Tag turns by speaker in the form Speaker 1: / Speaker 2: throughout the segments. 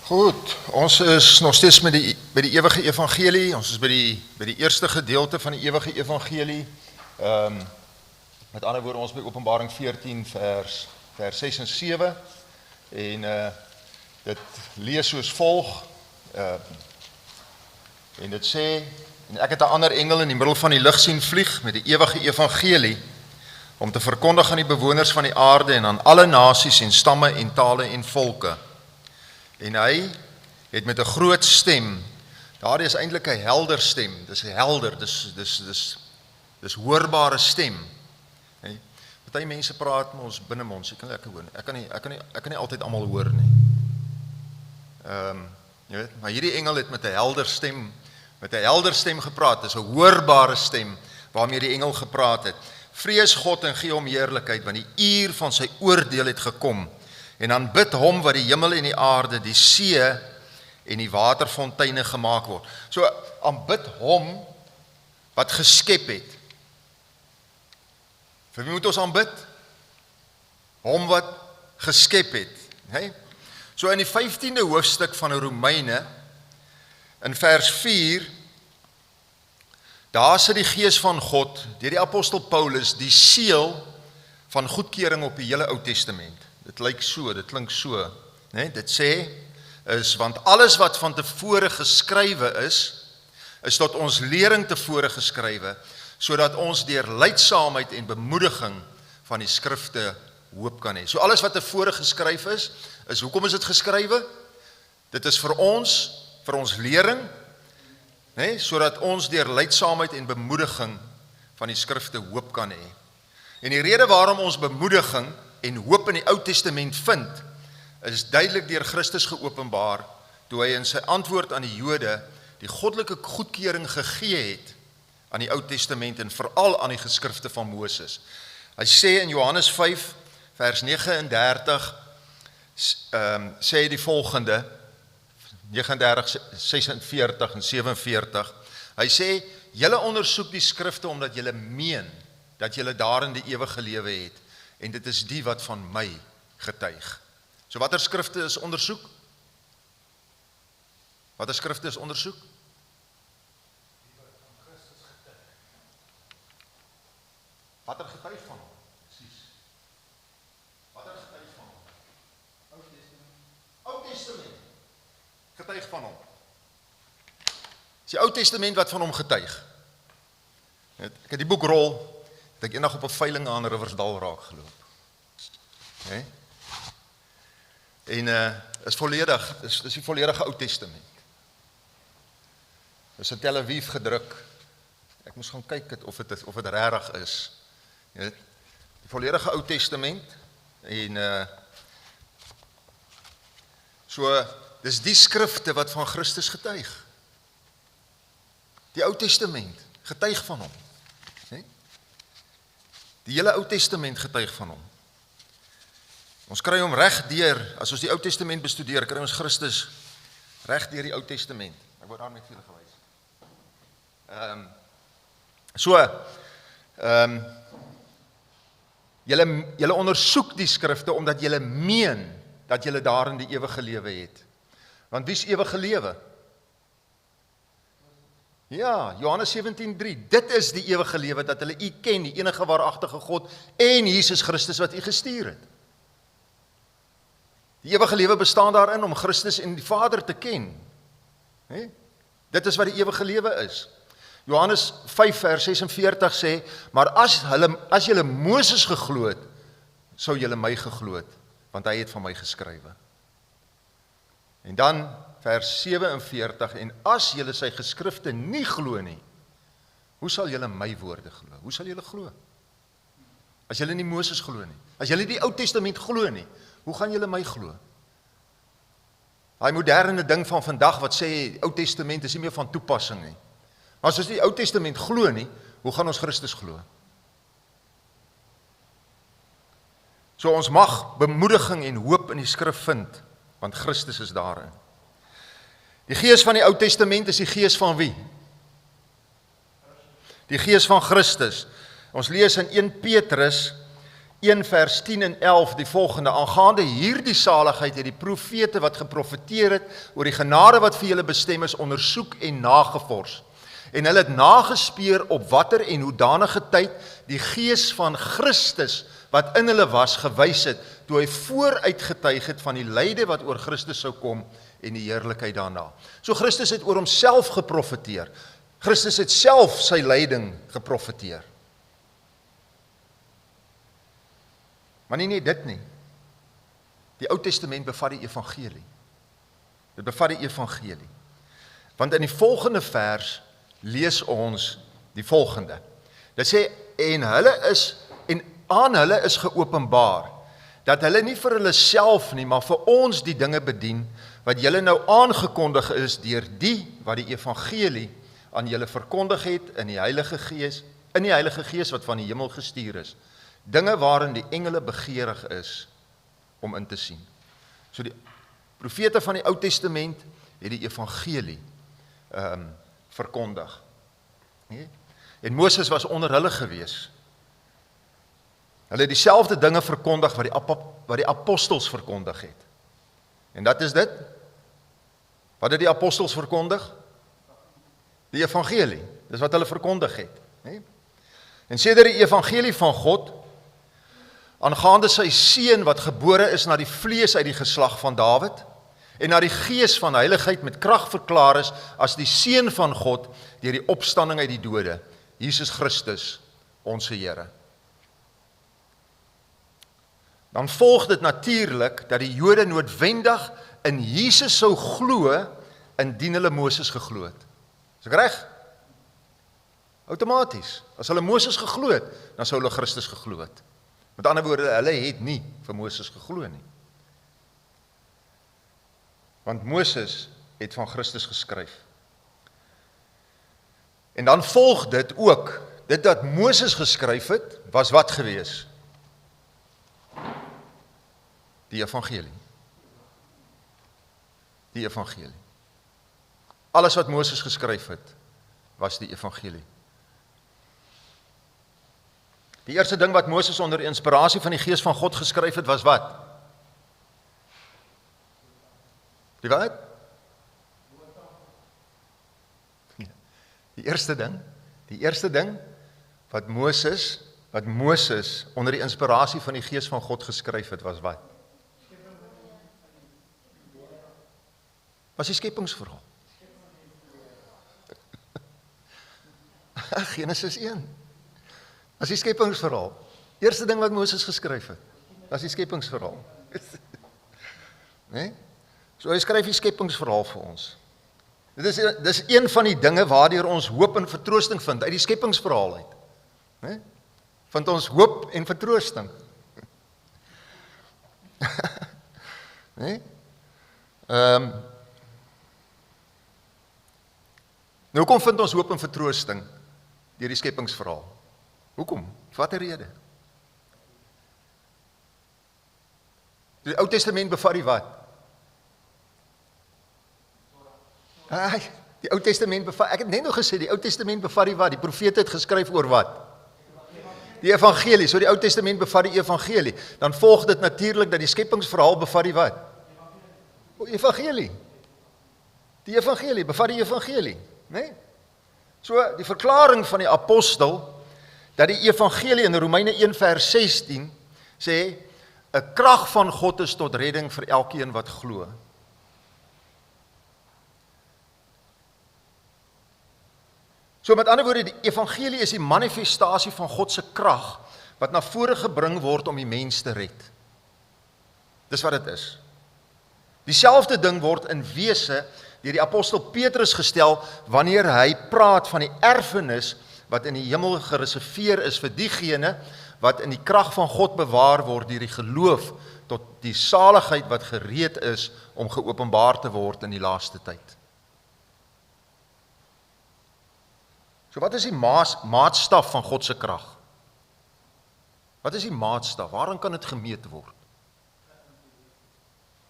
Speaker 1: Goed, ons is nog steeds by die ewige evangelie, ons is by die eerste gedeelte van die ewige evangelie. Met ander woorde, ons by Openbaring 14 vers 6 en 7, en dit lees soos volg, en dit sê, en ek het 'n ander engel in die middel van die lug sien vlieg met die ewige evangelie, om te verkondig aan die bewoners van die aarde en aan alle nasies en stamme en tale en volke. En hy het met 'n groot stem, daar is eintlik 'n helder stem, dis 'n helder, dis hoorbare stem. Party mense praat met ons binne ons, ek kan lekker hoor. Ek kan nie altyd almal hoor nie. Jy weet, maar hierdie engel het met 'n helder stem gepraat, dis 'n hoorbare stem waarmee die engel gepraat het. Vrees God en gee hom heerlikheid, want die uur van sy oordeel het gekom. En aanbid hom wat die hemel en die aarde, die see en die waterfonteine gemaak word. So aanbid hom wat geskep het. Vir wie moet ons aanbid? Hom wat geskep het. Nee? So in die 15de hoofstuk van Romeine, in vers 4, daar sit die Gees van God, deur die apostel Paulus, die seël van goedkeuring op die hele Ou Testament. Dit lyk so, dit klink so, nee? Dit sê, want alles wat van tevore geskrywe is tot ons lering tevore geskrywe, sodat ons deur lydsaamheid en bemoediging van die skrifte hoop kan hê. So alles wat tevore geskryf is hoekom is dit geskrywe? Dit is vir ons lering, nee? Sodat ons deur lydsaamheid en bemoediging van die skrifte hoop kan hê. En die rede waarom ons bemoediging en hoop in die Ou Testament vind, is duidelik deur Christus geopenbaar, toe hy in sy antwoord aan die Jode die goddelike goedkeuring gegee het aan die Ou Testament en veral aan die geskrifte van Moses. Hy sê in Johannes 5 vers 39 sê hy die volgende, 39, 46 en 47. Hy sê, julle ondersoek die skrifte omdat julle meen dat julle daarin die ewige lewe het, en dit is die wat van my getuig. So watter skrifte is ondersoek? Watter skrifte is ondersoek? Watter getuig van hom? Presies. Watter getuig van hom? Ou Testament. Getuig van hom. Dis die Ou Testament wat van hom getuig. Ek het die boekrol, het ek eendag op 'n veiling aan Riversdal raak geloop. Okay. En is volledig, is die volledige Ou Testament. Is in Tel Aviv gedruk. Ek moes gaan kyk of dit regtig is. Jy weet, die volledige Ou Testament, en so, dis die skrifte wat van Christus getuig. Die Ou Testament, getuig van hom. Die hele Ou Testament getuig van hom. Ons kry hom reg deur, as ons die Ou Testament bestudeer, kry ons Christus reg deur die Ou Testament. Ek word daar net vir julle gewys. Julle ondersoek die skrifte omdat julle meen dat julle daarin die ewige lewe het. Want wie is ewige lewe? Ja, Johannes 17:3, dit is die ewige lewe, dat hulle U ken, die enige waaragtige God, en Jesus Christus wat U gestuur het. Die ewige lewe bestaan daarin om Christus en die Vader te ken. Dit is wat die ewige lewe is. Johannes 5 vers 46 sê, maar as julle Moses geglo het, sou julle my geglo het, want hy het van my geskrywe. En dan vers 47, en as julle sy geskrifte nie glo nie, hoe sal julle my woorde glo? Hoe sal julle glo? As julle nie Moses glo nie, as julle die Ou Testament glo nie, hoe gaan julle my glo? Daai moderne ding van vandag wat sê Ou Testament is nie meer van toepassing nie. Maar as ons die Ou Testament glo nie, hoe gaan ons Christus glo? So ons mag bemoediging en hoop in die skrif vind, want Christus is daarin. Die gees van die Ou Testament is die gees van wie? Die gees van Christus. Ons lees in 1 Petrus 1 vers 10 en 11 die volgende: aangaande hierdie saligheid het die profete wat geprofeteer het oor die genade wat vir julle bestem is, ondersoek en nagevors. En hulle het nagespeur op watter en hoedanige tyd die gees van Christus wat in hulle was gewys het, toe hy vooruitgetuig het van die lyde wat oor Christus sou kom en die heerlikheid daarna. So Christus het oor homself geprofeteer. Christus het self sy lyding geprofeteer. Maar nie net dit nie. Die Ou Testament bevat die evangelie. Dit bevat die evangelie. Want in die volgende vers lees ons die volgende. Dit sê, en aan hulle is geopenbaar, dat hulle nie vir hulle self nie, maar vir ons die dinge bedien, wat julle nou aangekondig is deur die wat die evangelie aan julle verkondig het in die Heilige Gees wat van die hemel gestuur is. Dinge waarin die engele begeerig is om in te sien. So die profete van die Ou Testament het die evangelie verkondig. Nee? En Moses was onder hulle gewees. Hulle het dieselfde dinge verkondig wat die apostels verkondig het. En dat is dit. Wat het die apostels verkondig? Die evangelie. Dis wat hulle verkondig het. Nee? En sedert die evangelie van God, aangaande sy seun wat gebore is na die vlees uit die geslag van Dawid, en na die gees van heiligheid met krag verklaar is as die seun van God deur die opstanding uit die dode, Jesus Christus, ons Here. Dan volg dit natuurlik dat die Jode noodwendig in Jesus sou glo indien hulle Moses geglo het. Is ek reg? Outomaties. As hulle Moses geglo het, dan sou hulle Christus geglo het. Met ander woorde, hulle het nie vir Moses geglo nie. Want Moses het van Christus geskryf. En dan volg dit ook, dit dat Moses geskryf het, was wat gewees? Die evangelie. Die evangelie. Alles wat Moses geskryf het, was die evangelie. Die eerste ding wat Moses onder inspirasie van die Gees van God geskryf het, was wat? Die wat? Die eerste ding wat Moses onder die inspirasie van die Gees van God geskryf het, was wat? Was die skepingsverhaal. Genesis 1. Was die skepingsverhaal. Eerste ding wat Moses geskryf het, was die skepingsverhaal. Nee? So hy skryf die skepingsverhaal vir ons. Dit is een van die dinge waardeur ons hoop en vertroosting vind, uit die skepingsverhaal uit. Nee? Vind ons hoop en vertroosting. Nee? Nou, hoekom vind ons hoop en vertroosting deur die skepingsverhaal? Hoekom? Wat 'n rede? Die Ou Testament bevat die wat? Die Ou Testament bevat, ek het net nog gesê, die Ou Testament bevat die wat? Die profete het geskryf oor wat? Die evangelie, so die Ou Testament bevat die evangelie. Dan volg dit natuurlik dat die skepingsverhaal bevat die wat? Evangelie. Die evangelie, bevat die evangelie. Nee? So, die verklaring van die apostel, dat die evangelie in Romeine 1 vers 16 sê, 'n krag van God is tot redding vir elkeen wat glo. So met ander woorde, die evangelie is die manifestasie van God se krag, wat na vore gebring word om die mens te red. Dis wat dit is. Dieselfde ding word in wese deur die apostel Petrus gestel, wanneer hy praat van die erfenis wat in die hemel gereserveer is vir diegene wat in die krag van God bewaar word deur die geloof tot die saligheid wat gereed is om geopenbaar te word in die laaste tyd. So wat is die maatstaf van God se krag? Wat is die maatstaf? Waaraan kan dit gemeet word?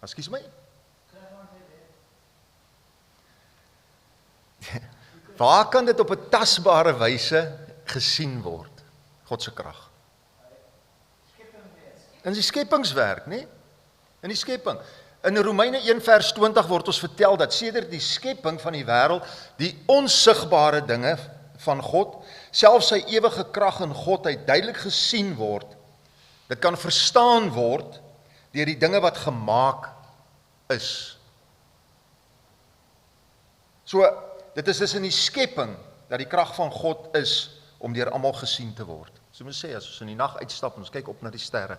Speaker 1: Ekskuus my? Waar kan dit op 'n tasbare wyse gesien word? God se krag. In die skepingswerk, nie? In die skepping. In Romeine 1 vers 20 word ons vertel dat sedert die skepping van die wêreld, die onsigbare dinge van God, selfs sy ewige krag in Godheid duidelik gesien word. Dit kan verstaan word deur die dinge wat gemaak is. So, dit is dus in die skepping dat die krag van God is om deur almal gesien te word. So moet sê, as ons in die nag uitstap en ons kyk op na die sterre,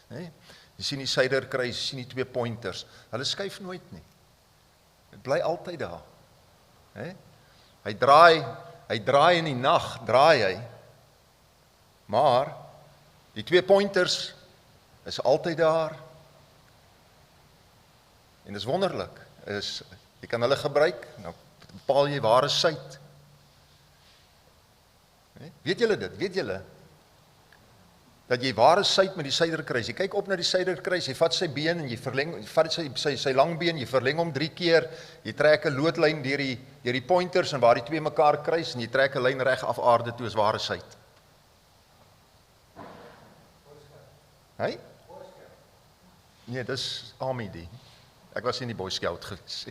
Speaker 1: hè? Jy sien die suiderkruis, jy sien die 2 pointers, hulle skuif nooit nie. Dit bly altyd daar. Hè? Hy draai in die nag, draai hy. Maar die 2 pointers is altyd daar. En dis wonderlik, jy kan hulle gebruik, nou bepaal jy waar is suid. Weet julle dit? Weet julle dat jy waar is suid met die suiderkruis? Jy kyk op na die suiderkruis, jy vat sy been en jy vat sy lang been, jy verleng hom 3 keer, jy trek 'n loodlyn deur die pointers en waar die 2 mekaar kruis en jy trek 'n lyn reg af aarde toe is waar is suid. Hey? Nee, dis Army. Ek was in die Boy Scout gewees.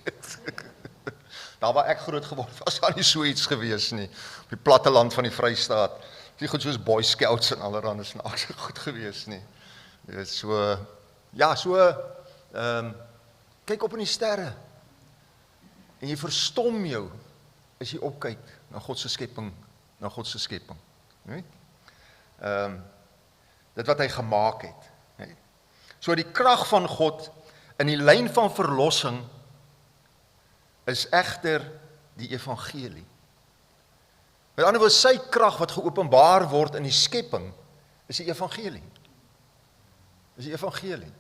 Speaker 1: Daar waar ek groot geword was daar nie so iets gewees nie. Op die platteland van die Vrystaat. Die goed soos Boy Scouts en allerhande snaaks goed gewees nie. Dit is so, ja, kyk op in die sterre. En jy verstom jou as jy opkyk na God se skepping, Nee? Dit wat hy gemaak het. Nee? So die krag van God in die lyn van verlossing is egter die evangelie. Met ander woorde, sy krag wat geopenbaar word in die skepping, is die evangelie. Is die evangelie.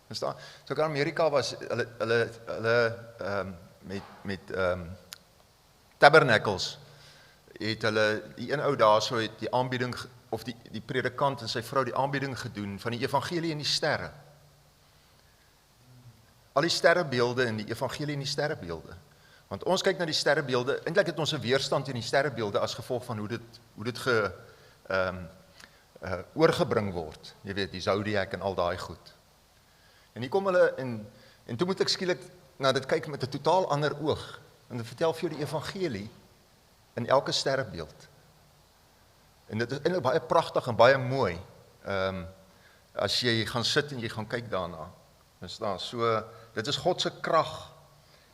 Speaker 1: Verstaan? So kan Amerika was, hulle met tabernacles, het hulle, die een ou daarso het die aanbieding, of die predikant en sy vrou die aanbieding gedoen van die evangelie en die sterre. Al die sterrebeelde en die evangelie en die sterrebeelde. Want ons kyk na die sterrebeelde, eintlik het ons 'n weerstand teen die sterrebeelde as gevolg van hoe dit oorgebring word. Jy weet, die zodiac en al daai goed. En hier kom hulle en toe moet ek skielik na dit kyk met 'n totaal ander oog. En dit vertel vir jou die evangelie in elke sterrebeeld. En dit is eintlik baie pragtig en baie mooi. As jy gaan sit en jy gaan kyk daarna. Verstaan? So, dit is God se krag.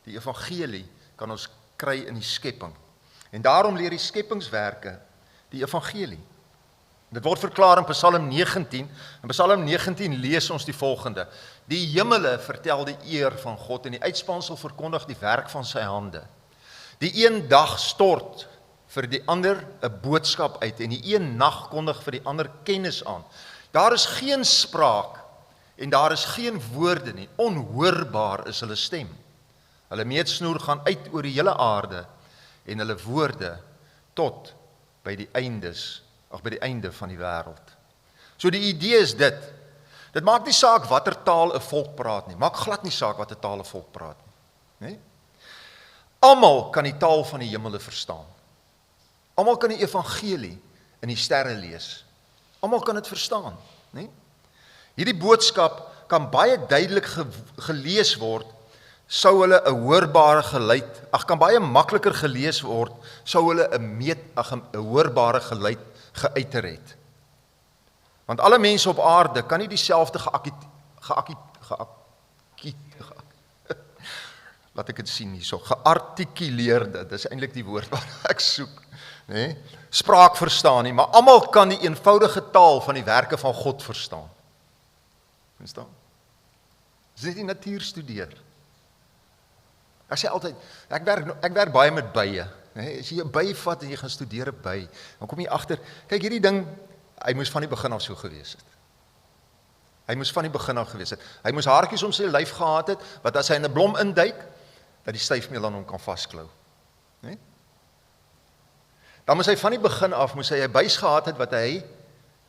Speaker 1: Die evangelie kan ons kry in die skepping. En daarom leer die skepingswerke die evangelie. Dit word verklaar in Psalm 19. In Psalm 19 lees ons die volgende: Die hemele vertel die eer van God en die uitspansel verkondig die werk van sy hande. Die een dag stort vir die ander 'n boodskap uit en die een nag kondig vir die ander kennis aan. Daar is geen spraak en daar is geen woorde nie. Onhoorbaar is hulle stem. Hulle meetsnoer gaan uit oor die hele aarde en hulle woorde tot by die einde van die wêreld. So die idee is dit. Dit maak nie saak watter taal 'n volk praat nie. Maak glad nie saak watter taal 'n volk praat nie. Nee? Almal kan die taal van die hemele verstaan. Almal kan die evangelie in die sterre lees. Almal kan dit verstaan, nee? Hierdie boodskap kan baie duidelik gelees word, sou hulle 'n hoorbare geluid, kan baie makliker gelees word, sou hulle 'n hoorbare geluid geuiter het. Want alle mense op aarde kan nie dieselfde laat ek dit sien hierso, geartikuleerde, dis eintlik die woord wat ek soek, nee? Spraak verstaan nie, maar almal kan die eenvoudige taal van die werke van God verstaan. Verstaan? Dis net die natuur studeer. Ek sê altyd, ek werk baie met bye. Nee? As jy 'n by vat en jy gaan studeer 'n by, dan kom jy agter, kyk hierdie ding, hy moes van die begin af so gewees het. Hy moes van die begin af gewees het. Hy moes haartjies om sy lyf gehad het, wat as hy in 'n blom induik, dat die styfmeel aan hom kan vasklou. Nee? Dan moes hy van die begin af, moes hy 'n buis gehad het wat hy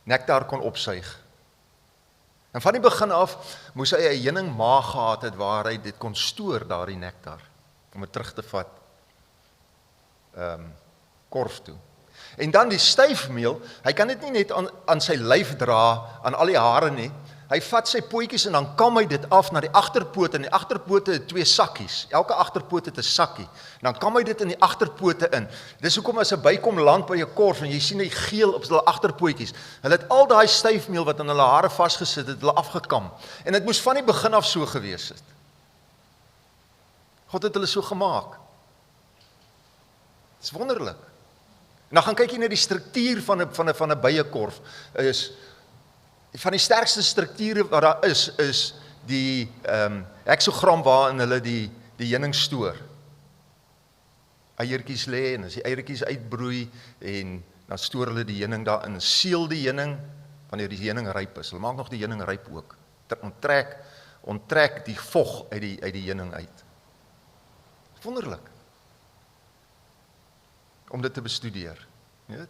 Speaker 1: nektar kon opsuig. En van die begin af moes hy 'n heuningmaag gehad het waar hy dit kon stoor, daardie nektar, om dit terug te vat korf toe. En dan die styfmeel, hy kan dit nie net aan sy lyf dra, aan al die hare nie, hy vat sy pootjies en dan kam hy dit af na die agterpote, en die agterpote het 2 sakkies, elke agterpoot het 'n sakkie, en dan kam hy dit in die agterpote in. Dis hoekom as 'n by kom land by 'n korf, en jy sien hy geel op hulle agterpootjies, hulle het al daai styfmeel wat in hulle hare vasgesit het, hulle afgekam, en dit moes van die begin af so gewees het. God het hulle so gemaak. Dit is wonderlik. En dan gaan kyk jy na die struktuur van 'n byekorf, is van die sterkste strukture wat daar is die heksogram waarin hulle die heuning stoor. Eiertjies lê, en as die eiertjies uitbroei, en dan stoor hulle die heuning daarin, seël die heuning, wanneer die heuning ryp is. Hulle maak nog die heuning ryp ook. Onttrek die vog uit die heuning uit. Wonderlik. Om dit te bestudeer. Weet?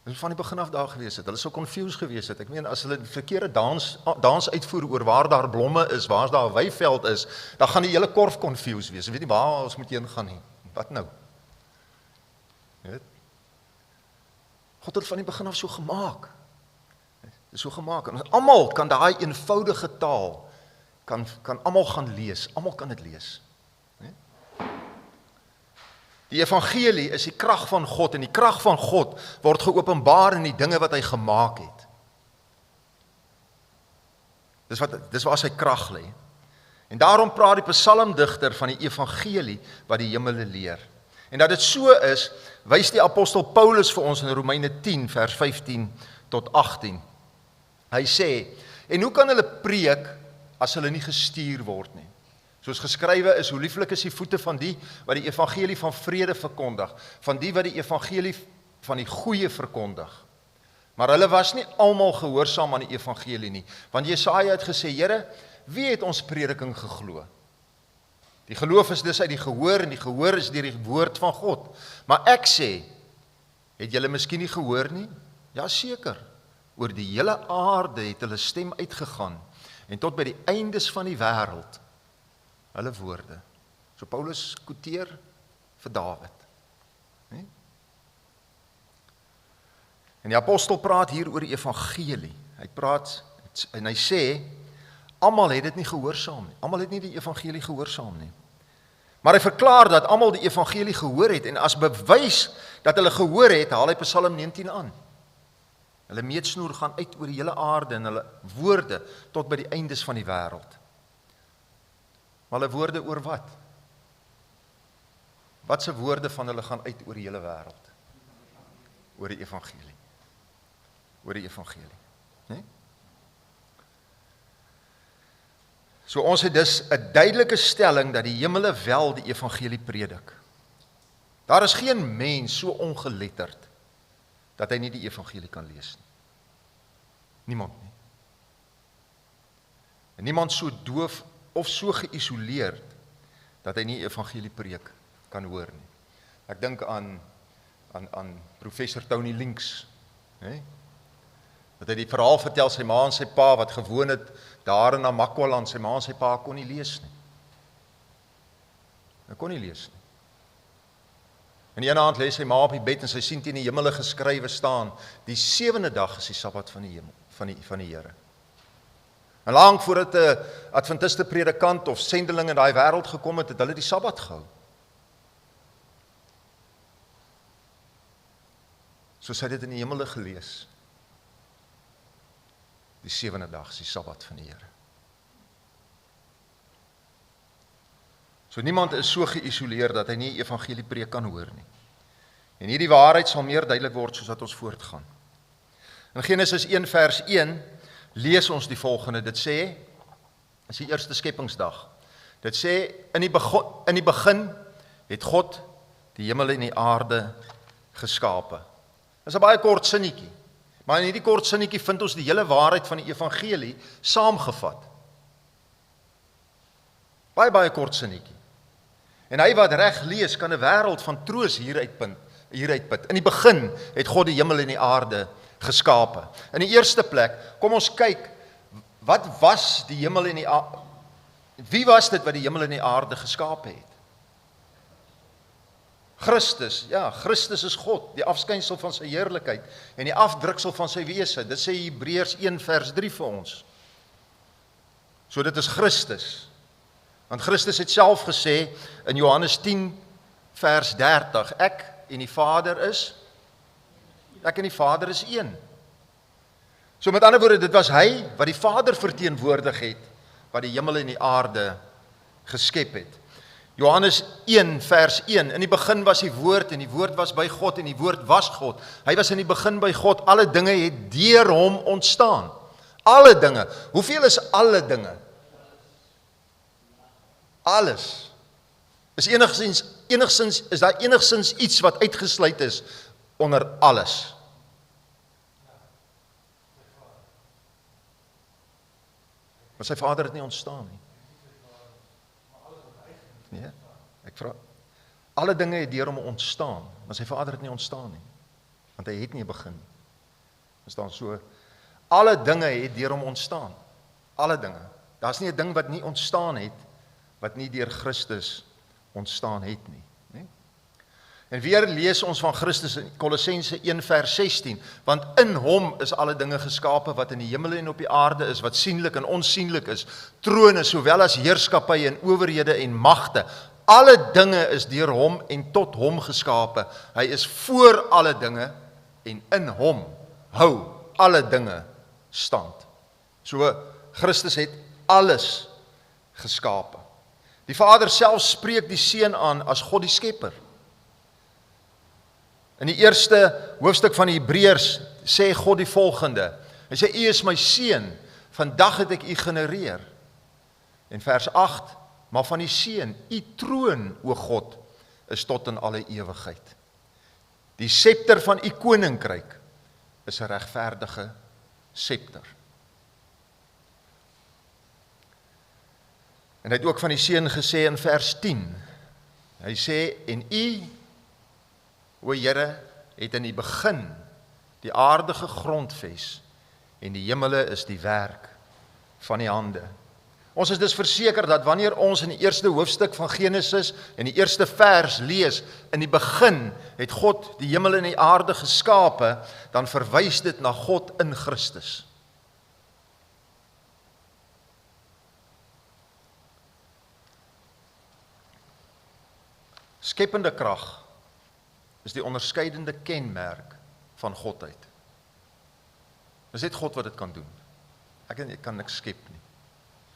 Speaker 1: Dit is van die begin af daar gewees het. Hulle sou confused gewees het. Ek meen, as hulle die verkeerde dans uitvoer oor waar daar blomme is, waar daar 'n weiveld is, dan gaan die hele korf confused wees. Jy weet nie waar ons moet heen gaan nie. Wat nou? Weet? God het van die begin af so gemaak. Dit is so gemaak. En almal kan daai eenvoudige taal, kan almal gaan lees. Almal kan dit lees. Die evangelie is die krag van God, en die krag van God word geopenbaar in die dinge wat hy gemaak het. Dis waar sy krag lê. En daarom praat die psalmdigter van die evangelie wat die hemele leer. En dat dit so is, wys die apostel Paulus vir ons in Romeine 10 vers 15 tot 18. Hy sê, en hoe kan hulle preek as hulle nie gestuur word nie? Soos geskrywe is, hoe lieflik is die voete van die wat die evangelie van vrede verkondig, van die wat die evangelie van die goeie verkondig. Maar hulle was nie almal gehoorsaam aan die evangelie nie, want Jesaja het gesê, Here, wie het ons prediking geglo? Die geloof is dus uit die gehoor, en die gehoor is deur die woord van God. Maar ek sê, het julle miskien nie gehoor nie? Ja, seker. Oor die hele aarde het hulle stem uitgegaan, en tot by die eindes van die wêreld, hulle woorde. So Paulus quoteer vir Dawid. Nee? En die apostel praat hier oor die evangelie. Hy praat, en hy sê, almal het dit nie gehoorsaam nie. Almal het nie die evangelie gehoorsaam nie. Maar hy verklaar dat almal die evangelie gehoor het, en as bewys dat hulle gehoor het, haal hy Psalm 19 aan. Hulle meetsnoer gaan uit oor die hele aarde, en hulle woorde tot by die eindes van die wêreld. Maar hulle woorde oor wat? Wat se woorde van hulle gaan uit oor die hele wêreld? Oor die evangelie. Oor die evangelie. Nee? So ons het dus 'n duidelike stelling dat die hemele wel die evangelie predik. Daar is geen mens so ongeletterd dat hy nie die evangelie kan lees nie. Niemand nie. En niemand so doof of so geïsoleerd dat hy nie evangelie preek kan hoor nie. Ek dink aan professor Tony Links, hè? Dat hy die verhaal vertel, sy ma en sy pa wat gewoon het daar in Namakwaland, sy ma en sy pa kon nie lees nie. Hy kon nie lees nie. En die ene aand lê sy ma op die bed en sy sien teen die hemele geskrywe staan, die 7de dag is die Sabbat van die hemel, van die Here. En lank voordat 'n Adventiste predikant of sendeling in daai wêreld gekom het, het hulle die Sabbat gehou. Soos hy dit in die hemele gelees. Die 7de dag is die Sabbat van die Here. So niemand is so geïsoleer dat hy nie evangelie preek kan hoor nie. En hierdie waarheid sal meer duidelik word soos dat ons voortgaan. In Genesis 1 vers 1 lees ons die volgende, dit sê, is die eerste skepingsdag. Dit sê, in die begin het God die hemel en die aarde geskape. Dit is 'n baie kort sinnetjie, maar in hierdie kort sinnetjie vind ons die hele waarheid van die evangelie saamgevat. Baie kort sinnetjie. En hy wat reg lees, kan 'n wêreld van troos hieruit put. In die begin het God die hemel en die aarde geskape. In die eerste plek, kom ons kyk, wat was die hemel en die aarde? Wie was dit wat die hemel en die aarde geskape het? Christus, ja, Christus is God, die afskynsel van sy heerlikheid en die afdruksel van sy wese. Dit sê Hebreërs 1 vers 3 vir ons. So dit is Christus. Want Christus het self gesê in Johannes 10 vers 30, ek en die Vader is een. So met ander woorde, dit was hy wat die Vader verteenwoordig het, wat die hemel en die aarde geskep het. Johannes 1 vers 1, in die begin was die woord en die woord was by God en die woord was God. Hy was in die begin by God, alle dinge het deur hom ontstaan. Alle dinge. Hoeveel is alle dinge? Alles. Is daar enigstens iets wat uitgesluit is onder alles? Maar sy Vader het nie ontstaan nie. Nee, ek vra, alle dinge het deur hom ontstaan, maar sy Vader het nie ontstaan nie, want hy het nie begin nie. Is dan so, alle dinge het deur hom ontstaan, alle dinge. Daar's nie 'n ding wat nie ontstaan het, wat nie deur Christus ontstaan het nie. En weer lees ons van Christus in Kolossense 1 vers 16, want in hom is alle dinge geskape wat in die hemel en op die aarde is, wat sienlik en onsienlik is, trone sowel as heerskappye en owerhede en magte. Alle dinge is deur hom en tot hom geskape. Hy is voor alle dinge en in hom hou alle dinge stand. So Christus het alles geskape. Die Vader self spreek die Seun aan as God die Skepper. In die eerste hoofstuk van die Hebreërs sê God die volgende. Hy sê, U is my Seun, vandag het ek U genereer. En vers 8, maar van die Seun, U troon, o God, is tot in alle ewigheid. Die scepter van U koninkryk is 'n regverdige scepter. En hy het ook van die Seun gesê in vers 10. Hy sê, en U, o Here, het in die begin die aarde gegrondves en die hemele is die werk van die hande. Ons is dus verseker dat wanneer ons in die eerste hoofstuk van Genesis en die eerste vers lees, in die begin het God die hemel en die aarde geskape, dan verwys dit na God in Christus. Skepende krag is die onderskeidende kenmerk van Godheid. Dis net God wat dit kan doen. Ek kan niks skep nie.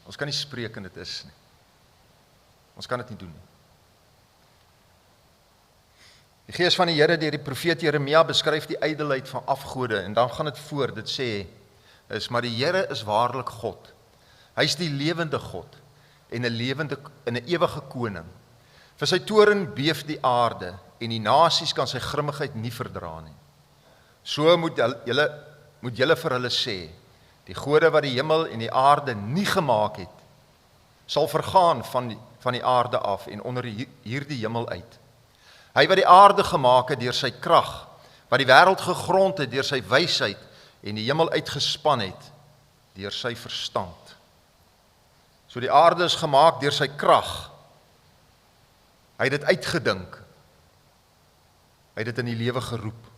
Speaker 1: Ons kan nie spreek en dit is nie. Ons kan dit nie doen nie. Die Gees van die Here deur die profeet Jeremia beskryf die ydelheid van afgode en dan gaan dit voort, dit sê, maar die Here is waarlik God. Hy is die lewende God en 'n ewige koning. Vir sy toorn beef die aarde en die nasies kan sy grimmigheid nie verdra nie. So moet julle vir hulle sê, die gode wat die hemel en die aarde nie gemaak het, sal vergaan van die aarde af en onder hierdie hemel uit. Hy wat die aarde gemaak het deur sy krag, wat die wêreld gegrond het deur sy wysheid en die hemel uitgespan het deur sy verstand. So die aarde is gemaak deur sy krag. Hy het dit uitgedink. Hy het dit in die lewe geroep.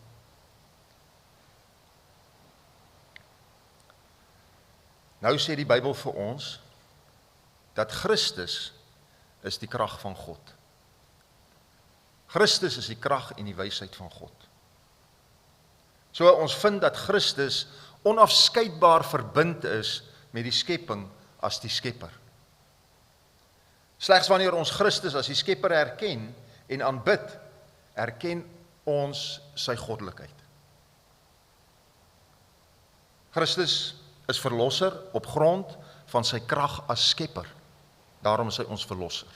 Speaker 1: Nou sê die Bybel vir ons, dat Christus is die krag van God. Christus is die krag en die wysheid van God. So ons vind dat Christus onafskeidbaar verbind is met die skepping as die skepper. Slegs wanneer ons Christus as die skepper erken en aanbid, erken ons sy goddelikheid. Christus is verlosser op grond van sy krag as skepper. Daarom is hy ons verlosser.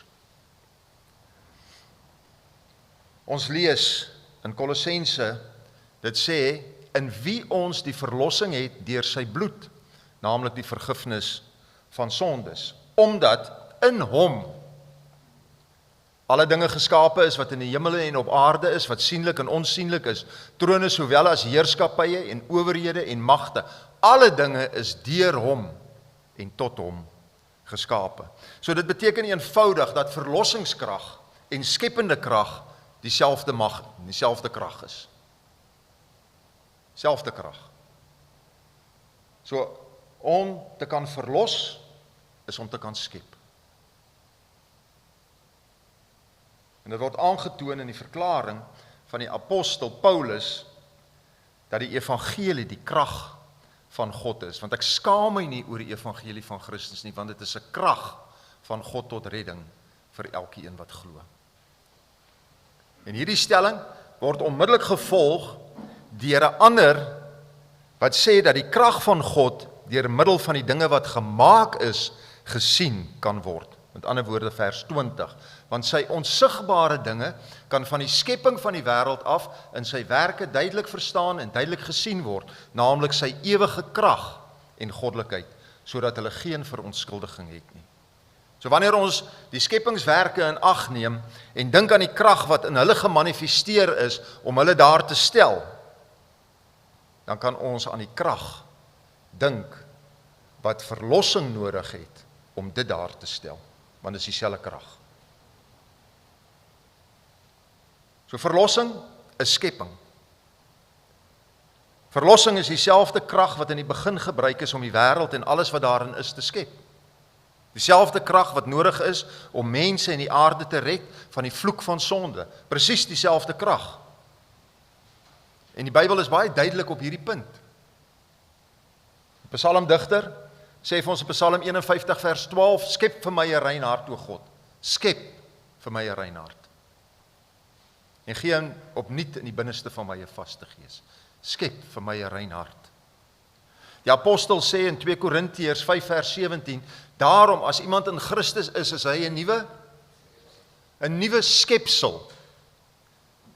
Speaker 1: Ons lees in Kolossense, dit sê, in wie ons die verlossing het deur sy bloed, naamlik die vergifnis van sondes, omdat in hom alle dinge geskape is wat in die hemel en op aarde is, wat sienlik en onsienlik is, trone sowel as heerskappye en owerhede en magte. Alle dinge is deur hom en tot hom geskape. So dit beteken eenvoudig dat verlossingskrag en skepende krag dieselfde mag en dieselfde krag is. Selfde krag. So, om te kan verlos, is om te kan skep. En dit word aangetoon in die verklaring van die apostel Paulus, dat die evangelie die krag van God is. Want ek skaam my nie oor die evangelie van Christus nie, want dit is 'n krag van God tot redding vir elkeen wat glo. En hierdie stelling word onmiddellik gevolg deur 'n ander wat sê dat die krag van God deur middel van die dinge wat gemaak is, gesien kan word. Met ander woorde vers 20, want sy onsigbare dinge kan van die skepping van die wêreld af in sy werke duidelik verstaan en duidelik gesien word, naamlik sy ewige krag en goddelikheid, sodat hulle geen verontskuldiging het nie. So wanneer ons die skepingswerke in ag neem en dink aan die krag wat in hulle gemanifesteer is om hulle daar te stel, dan kan ons aan die krag dink wat verlossing nodig het om dit daar te stel, want dit is dieselfde krag. So verlossing is skepping. Verlossing is dieselfde krag wat in die begin gebruik is om die wêreld en alles wat daarin is te skep. Dieselfde krag wat nodig is om mense en die aarde te red van die vloek van sonde. Presies dieselfde krag. En die Bybel is baie duidelik op hierdie punt. Die psalmdigter sê vir ons in Psalm 51 vers 12, skep vir my 'n rein hart, o God. Skep vir my 'n rein hart. En gee opnuut in die binneste van my 'n vaste gees. Skep vir my 'n rein hart. Die apostel sê in 2 Korintiërs 5 vers 17, daarom as iemand in Christus is hy 'n nuwe skepsel.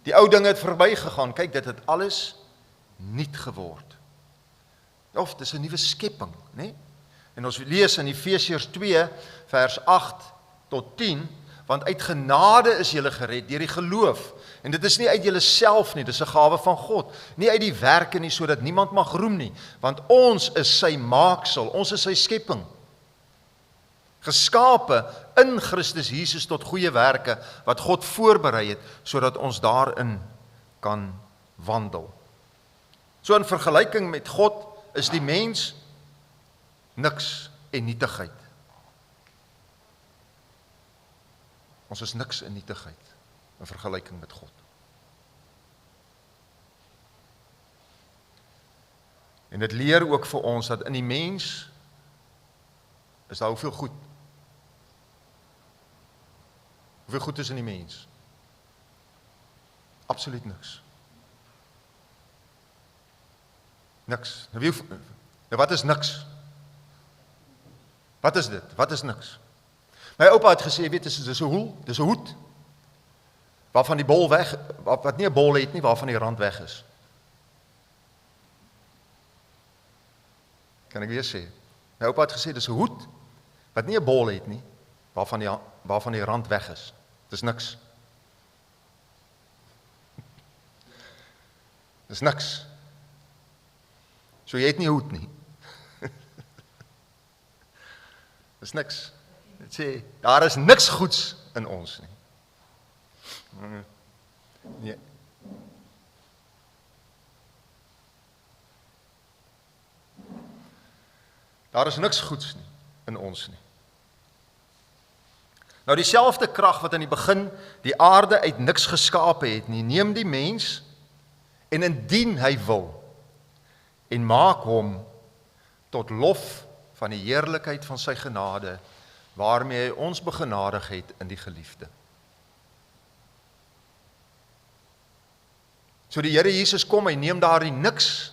Speaker 1: Die ou dinge het verbygegaan, kyk, dit het alles nuut geword. Of dis 'n nuwe skepping, né? En ons lees in Efesiërs 2 vers 8 tot 10, want uit genade is julle gered deur die geloof. En dit is nie uit julle self nie, dis 'n gawe van God. Nie uit die werke nie, sodat niemand mag roem nie, want ons is sy maaksel, ons is sy skepping. Geskape in Christus Jesus tot goeie werke, wat God voorberei het, sodat ons daarin kan wandel. So in vergelyking met God, is die mens niks en nietigheid. Ons is niks en nietigheid in vergelyking met God. En dit leer ook vir ons dat in die mens is daar hoeveel goed. Hoeveel goed is in die mens? Absoluut niks. Niks. Nou wat is niks? Wat is dit? Wat is niks? My oupa het gesê, weet, dis 'n hoed, waarvan die bol weg, wat nie 'n bol het nie, waarvan die rand weg is. Kan ek weer sê? My oupa het gesê, dis 'n hoed, wat nie 'n bol het nie, waarvan die rand weg is. Dis niks. Dis niks. So jy het nie 'n hoed nie. Dis niks. Dit sê, daar is niks goeds in ons nie. Nee. Daar is niks goeds nie in ons nie. Nou dieselfde krag wat in die begin die aarde uit niks geskape het nie, neem die mens en indien hy wil en maak hom tot lof van die heerlikheid van sy genade, waarmee hy ons begenadig het in die geliefde. So die Here Jesus kom, hy neem daar die niks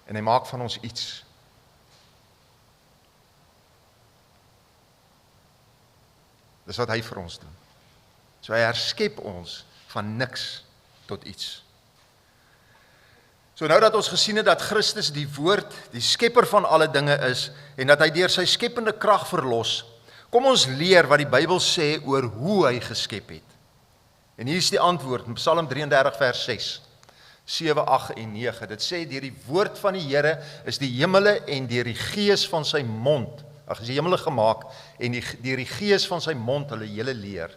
Speaker 1: en hy maak van ons iets. Dis wat hy vir ons doen. So hy herskep ons van niks tot iets. So nou dat ons gesien het dat Christus die woord, die skepper van alle dinge is, en dat hy deur sy skepende krag verlos, kom ons leer wat die Bybel sê oor hoe hy geskep het. En hier is die antwoord in Psalm 33 vers 6, 7, 8 en 9. Dit sê, deur die woord van die Here is die hemele en deur die gees van sy mond, is die hemele gemaak, en deur die gees van sy mond hulle hele leer.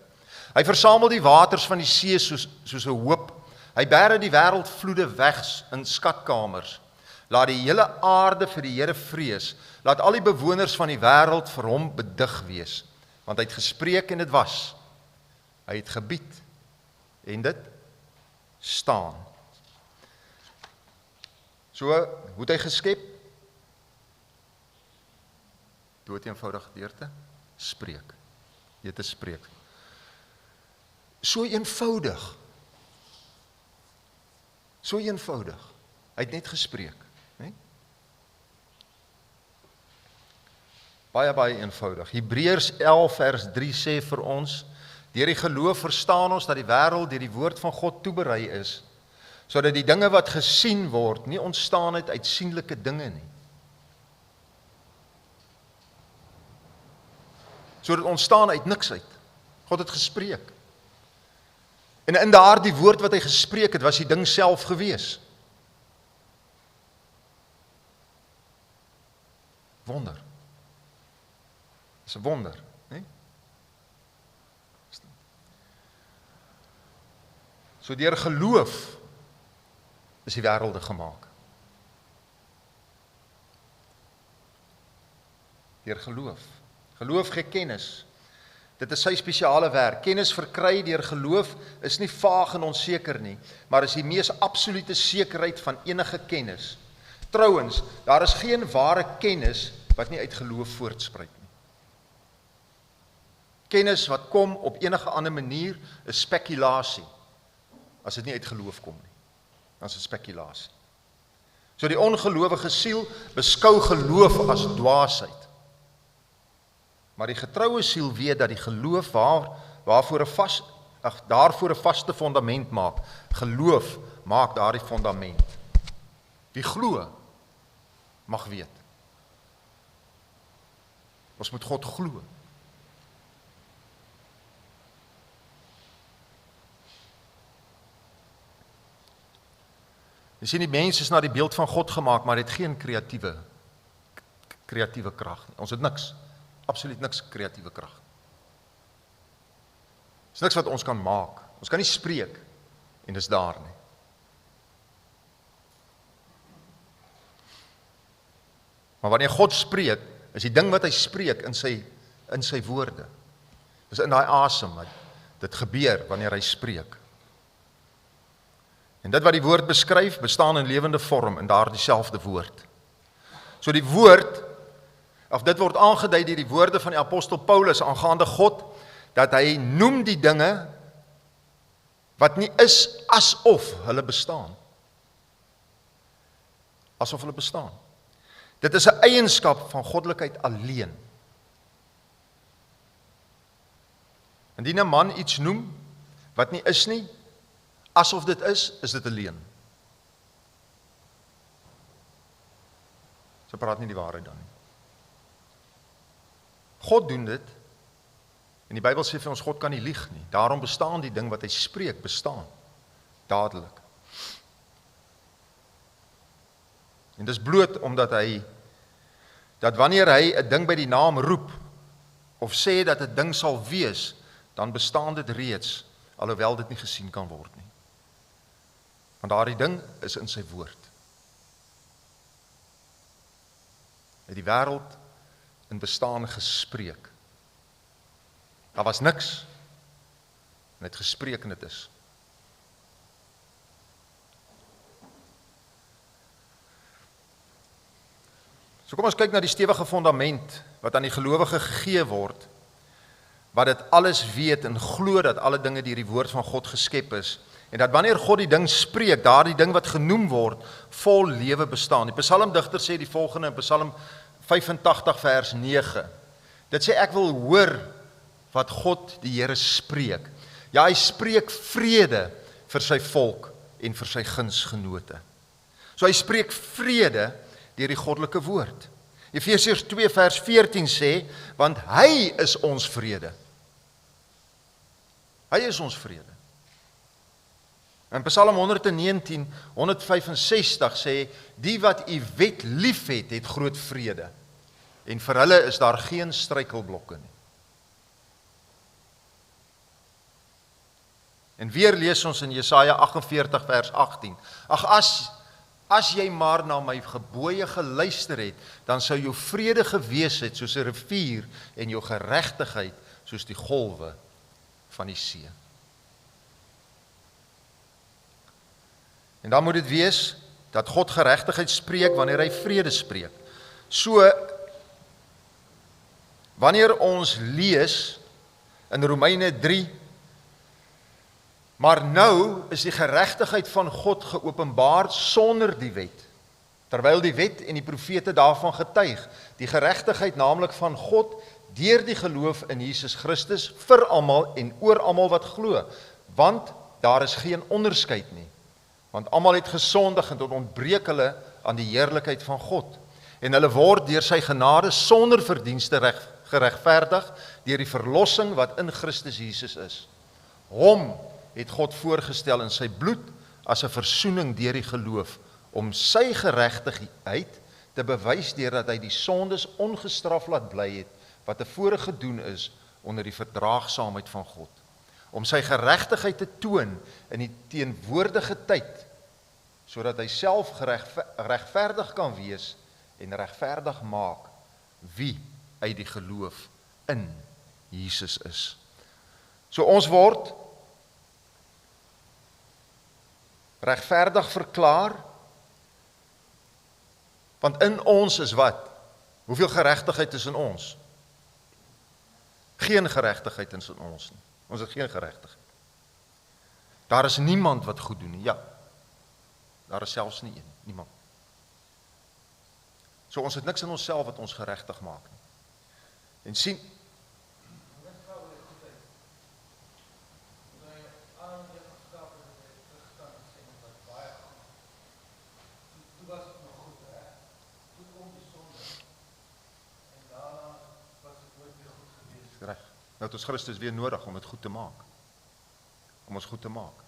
Speaker 1: Hy versamel die waters van die see soos 'n hoop. Hy bære die wêreldvloede weg in skatkamers. Laat die hele aarde vir die Here vrees. Laat al die bewoners van die wêreld vir hom bedig wees. Want hy het gespreek en dit was. Hy het gebied en dit staan. So, hoe het hy geskep? Dood eenvoudig deur te spreek. Jy te spreek. So eenvoudig. So eenvoudig. Hy het net gespreek, né? Baie eenvoudig. Hebreërs 11 vers 3 sê vir ons, deur die geloof verstaan ons dat die wêreld deur die woord van God toeberei is, sodat die dinge wat gesien word nie ontstaan het uit sienlike dinge nie. Sodat ontstaan uit niks uit. God het gespreek. En in daardie woord wat hy gespreek het, was die ding self gewees. Wonder. Dis 'n wonder, né? So deur geloof is die wêrelde gemaak. Deur geloof. Geloof gee kennis. Dit is sy spesiale werk. Kennis verkry deur geloof is nie vaag en onseker nie, maar is die mees absolute sekerheid van enige kennis. Trouwens, daar is geen ware kennis wat nie uit geloof voortspruit nie. Kennis wat kom op enige ander manier is spekulasie. As dit nie uit geloof kom nie, dan is dit spekulasie. So die ongelowige siel beskou geloof as dwaasheid. Maar die getroue siel weet dat die geloof daarvoor 'n vaste fondament maak. Geloof maak daardie fondament. Wie glo, mag weet. Ons moet God glo. Jy sien, die mens is na die beeld van God gemaak, maar het geen kreatiewe krag nie. Ons het niks. Absoluut niks kreatiewe krag. Dis niks wat ons kan maak. Ons kan nie spreek en dis daar nie. Maar wanneer God spreek, is die ding wat hy spreek in sy woorde. Dis in daai asem wat dit gebeur wanneer hy spreek. En dit wat die woord beskryf, bestaan in lewende vorm in daardie selfde woord. So die woord, of dit word aangedui deur die woorde van die apostel Paulus aangaande God, dat hy noem die dinge wat nie is asof hulle bestaan. Asof hulle bestaan. Dit is 'n eienskap van goddelikheid alleen. Indien 'n man iets noem wat nie is nie, asof dit is dit 'n leuen. So praat nie die waarheid dan nie. God doen dit, en die Bybel sê vir ons, God kan nie lieg nie. Daarom bestaan die ding wat hy spreek, bestaan. Dadelik. En dis bloot omdat dat wanneer hy 'n ding by die naam roep, of sê dat 'n ding sal wees, dan bestaan dit reeds, alhoewel dit nie gesien kan word nie. Want daardie ding is in sy woord. Hy het die wêreld in bestaan gespreek. Daar was niks, en het gespreek en dit is. So kom ons kyk na die stewige fondament wat aan die gelowige gegee word, wat dit alles weet en glo dat alle dinge deur die woord van God geskep is, en dat wanneer God die ding spreek, daardie ding wat genoem word, vol lewe bestaan. Die psalmdigter sê die volgende in Psalm 85 vers 9. Dit sê, ek wil hoor wat God die Here spreek. Ja, hy spreek vrede vir sy volk en vir sy gunsgenote. So hy spreek vrede deur die goddelike woord. Efesiërs 2 vers 14 sê, want hy is ons vrede. Hy is ons vrede. In Psalm 119, 165 sê, die wat u wet lief het, het groot vrede. En vir hulle is daar geen struikelblokke nie. En weer lees ons in Jesaja 48 vers 18. Ag, as jy maar na my gebooie geluister het, dan sou jou vrede gewees het soos 'n rivier en jou geregtigheid soos die golwe van die see. En dan moet dit wees dat God geregtigheid spreek wanneer hy vrede spreek. So, wanneer ons lees in Romeine 3, maar nou is die geregtigheid van God geopenbaar sonder die wet, terwyl die wet en die profete daarvan getuig, die geregtigheid naamlik van God deur die geloof in Jesus Christus vir almal en oor almal wat glo, want daar is geen onderskeid nie, want almal het gesondig en ontbreek hulle aan die heerlikheid van God, en hulle word deur sy genade sonder verdienste geregverdig deur die verlossing wat in Christus Jesus is. Hom het God voorgestel in sy bloed as 'n versoening deur die geloof, om sy geregtigheid te bewys deurdat hy die sondes ongestraf laat bly het, wat tevore gedoen is onder die verdraagsaamheid van God, om sy geregtigheid te toon in die teenwoordige tyd, sodat hy self regverdig kan wees en regverdig maak wie uit die geloof in Jesus is. So ons word regverdig verklaar, want in ons is wat? Hoeveel geregtigheid is in ons? Geen geregtigheid is in ons nie. Ons het geen geregtigheid. Daar is niemand wat goed doen nie. Ja, daar is selfs nie een, niemand. So ons het niks in onsself wat ons geregtig maak nie. En sien, nou het ons Christus weer nodig om het goed te maak. Om ons goed te maak.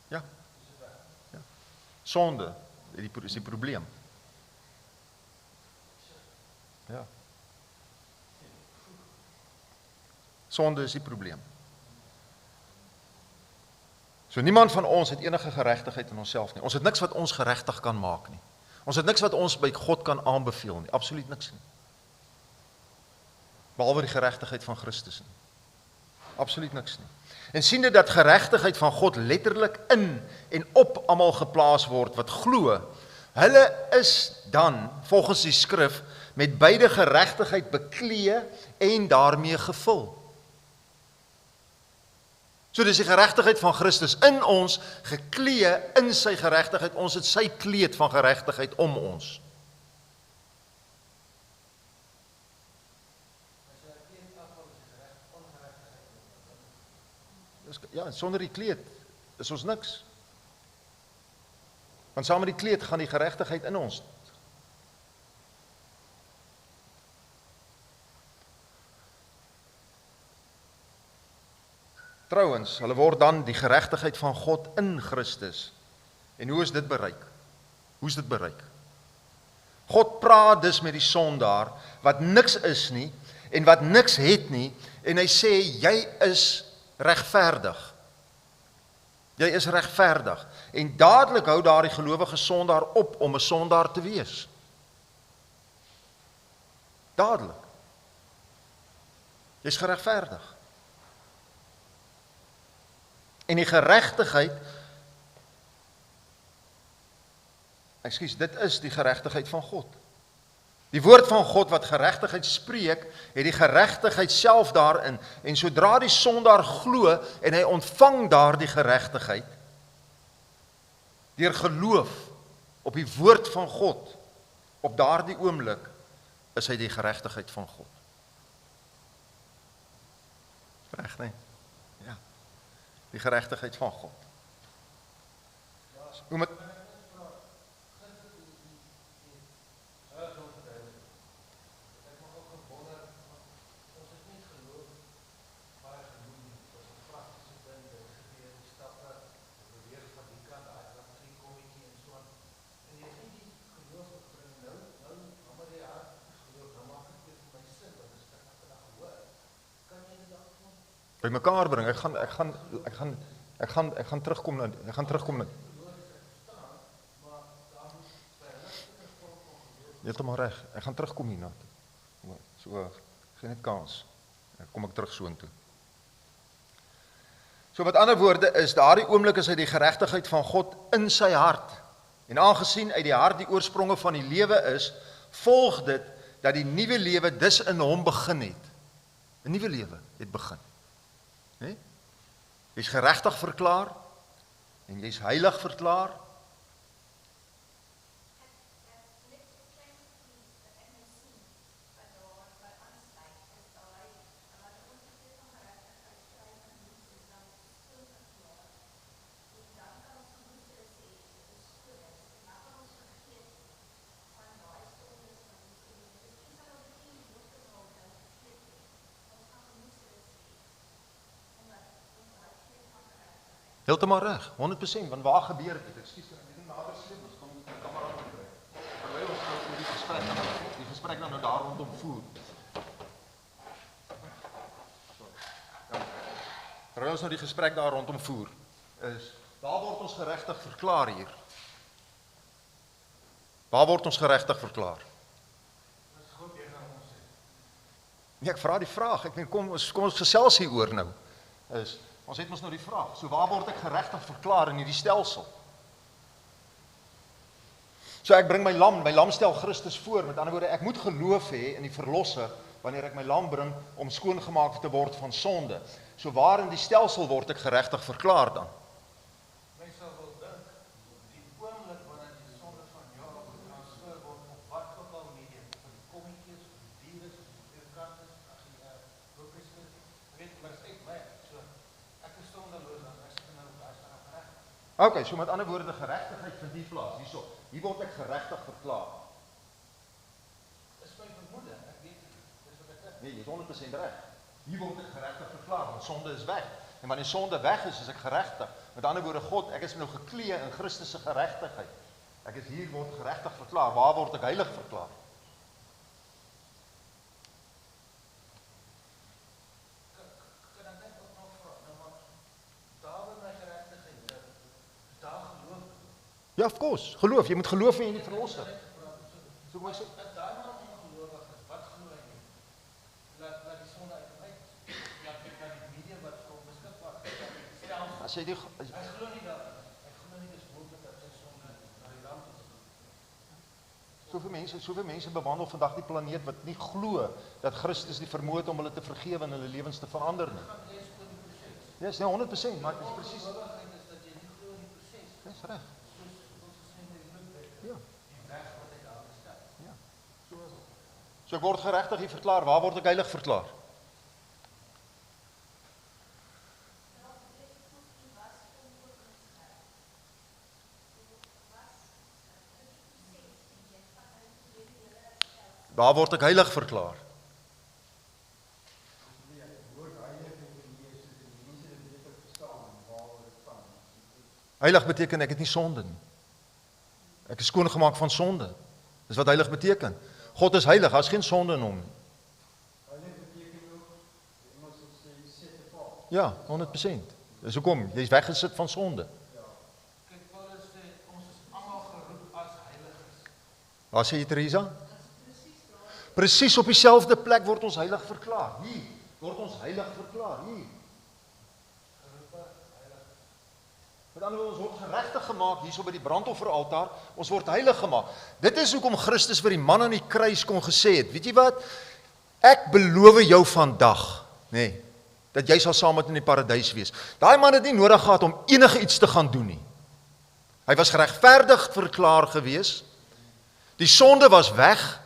Speaker 1: Ja. Ja. Sonde is die probleem. Ja. Sonde is die probleem. So niemand van ons het enige geregtigheid in onsself nie. Ons het niks wat ons geregtig kan maak nie. Ons het niks wat ons by God kan aanbeveel nie. Absoluut niks nie. Behalwe die geregtigheid van Christus nie. Absoluut niks nie. En siende dat geregtigheid van God letterlik in en op almal geplaas word wat glo, hulle is dan volgens die skrif met beide geregtigheid beklee en daarmee gevul. So dis die geregtigheid van Christus in ons, geklee in sy geregtigheid, ons het sy kleed van geregtigheid om ons. Ja, sonder die kleed is ons niks. Want saam met die kleed gaan die geregtigheid in ons. Trouwens, hulle word dan die geregtigheid van God in Christus. En hoe is dit bereik? Hoe is dit bereik? God praat dus met die sondaar wat niks is nie en wat niks het nie en hy sê jy is regverdig. Jy is regverdig. En dadelik hou daardie gelowige sondaar op om 'n sondaar te wees. Dadelik. Jy is geregverdig. En die geregtigheid, dit is die geregtigheid van God. Die woord van God wat geregtigheid spreek, het die geregtigheid self daarin, en sodra die sondaar glo, en hy ontvang daardie geregtigheid, deur geloof op die woord van God, op daardie oomblik, is hy die geregtigheid van God. Reg, nee? Ja. Die geregtigheid van God. Hoe met by mekaar bring. Ek gaan terugkom na heeltemal reg. Ek gaan terugkom hierna toe. So, geen net kans. Kom ek terug soontoe. So met ander woorde is daardie oomblik is hy die geregtigheid van God in sy hart. En aangesien uit die hart die oorspronge van die lewe is, volg dit dat die nuwe lewe dus in hom begin het. 'n Nuwe lewe het begin. Nee? Jy's geregtig verklaar en jy's heilig verklaar. Heeltemal reg, 100%, want waar gebeur dit? Ekskuus, ek weet nie nader sleep, ons kom die kamera aankry. Terwyl ons nou die gesprek nou daar rondom voer. Terwyl ons nou die gesprek daar rondom voer, waar word ons geregtig verklaar hier? Waar word ons geregtig verklaar?
Speaker 2: Dis God deur ons sê.
Speaker 1: Nee, ek vra die vraag, ek meen kom ons gesels hieroor nou. Ons het ons nou die vraag, so waar word ek geregtig verklaar in hierdie stelsel? So ek bring my lam stel Christus voor, met ander woorde, ek moet geloof hê in die verlosser, wanneer ek my lam bring, om skoongemaak te word van sonde. So waar in die stelsel word ek geregtig verklaar dan?
Speaker 2: Mense wil dink, die oomblik wanneer die sonde van jou af getransfereer word, op wat ook al medium, van die kommetjies, die virus, die kantes, as jy lopies weet, maar is uit my, so, ek is sondeloos, dan ek sit nou, daar is dan geregtig.
Speaker 1: Okay, so met ander woorde, geregtigheid vind die plaas, hier word ek geregtig verklaar.
Speaker 2: Dis my vermoede, ek weet nie, dis wat ek dink.
Speaker 1: Nee, jy is 100% reg. Hier word ek geregtig verklaar, want sonde is weg. En wanneer sonde weg is ek geregtig. Met ander woorde, God, ek is nou geklee in Christus se geregtigheid. Ek is hier word geregtig verklaar. Waar word ek heilig verklaar?
Speaker 2: Kan ek net ook nog vra, nou maar, daar met my geregtigheid, is daar geloof?
Speaker 1: Ja, of course, geloof. Jy moet geloof in die verlosser. So kom ek sê,
Speaker 2: As daar maar ongelowig is, wat glo hy nie? Laat die sonde uit hom uit. Laat die medium wat vir hom beskikbaar is.
Speaker 1: as jy die
Speaker 2: Hy glo nie dat. Hy glo nie dis moontlik dat sy sonde na die lam toe gaan.
Speaker 1: soveel mense bewandel vandag die planeet wat nie glo dat Christus die vermoë het om hulle te vergewe en hulle lewens te verander nie. Ja, is nie 100%, maar dit is presies.
Speaker 2: Ongelowigheid is dat jy nie glo in die proses.
Speaker 1: Dis reg.
Speaker 2: Soos ons gesê met die bloedbek.
Speaker 1: Ja.
Speaker 2: Die weg wat hy daar gestap.
Speaker 1: Ja. So ek word geregtig hier verklaar. Waar word ek heilig verklaar? Waar word ek heilig verklaar? Heilig beteken ek het nie sonde nie. Ek is skoongemaak van sonde. Dis wat heilig beteken. God is heilig, daar is geen sonde in hom nie.
Speaker 3: Heilig beteken ook, iemand sê, set apart.
Speaker 1: Ja, 100%. Dis hoekom, jy is weggesit van sonde.
Speaker 2: Kyk, Paulus sê, ons is almal geroep as heiliges.
Speaker 1: Waar sê jy, Teresa? Presies op dieselfde plek word ons heilig verklaar. Hier word ons heilig verklaar. Hier. Met ander woorde, ons word geregtig gemaak hierso by die brandofferaltaar. Ons word heilig gemaak. Dit is hoekom Christus vir die man aan die kruis kon gesê het, weet jy wat? Ek beloof jou vandag, nê, dat jy sal saam met in die paradys wees. Daai man het nie nodig gehad om enige iets te gaan doen nie. Hy was geregverdig verklaar gewees. Die sonde was weg,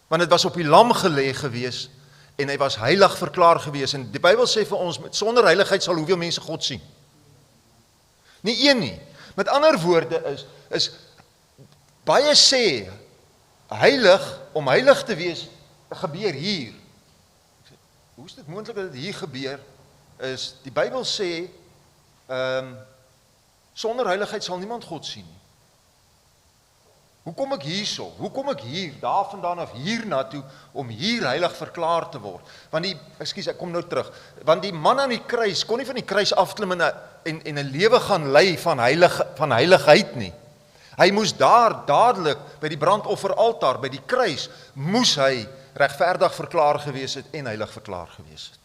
Speaker 1: want dit was op die lam gelê gewees en hy was heilig verklaar gewees. En die Bybel sê vir ons, met sonder heiligheid sal hoeveel mense God sien? Nie een nie. Met ander woorde is baie sê heilig, om heilig te wees, gebeur hier. Hoe is dit moontlik dat dit hier gebeur? Is die Bybel sê sonder heiligheid sal niemand God sien nie. Hoe kom ek hierso? Hoe kom ek hier, daar vandaan af hier na toe, om hier heilig verklaar te word? Want ek kom nou terug, want die man aan die kruis, kon nie van die kruis afklim en 'n lewe gaan lei van heiligheid nie. Hy moes daar dadelik, by die brandofferaltaar, by die kruis, moes hy regverdig verklaar gewees het en heilig verklaar gewees het.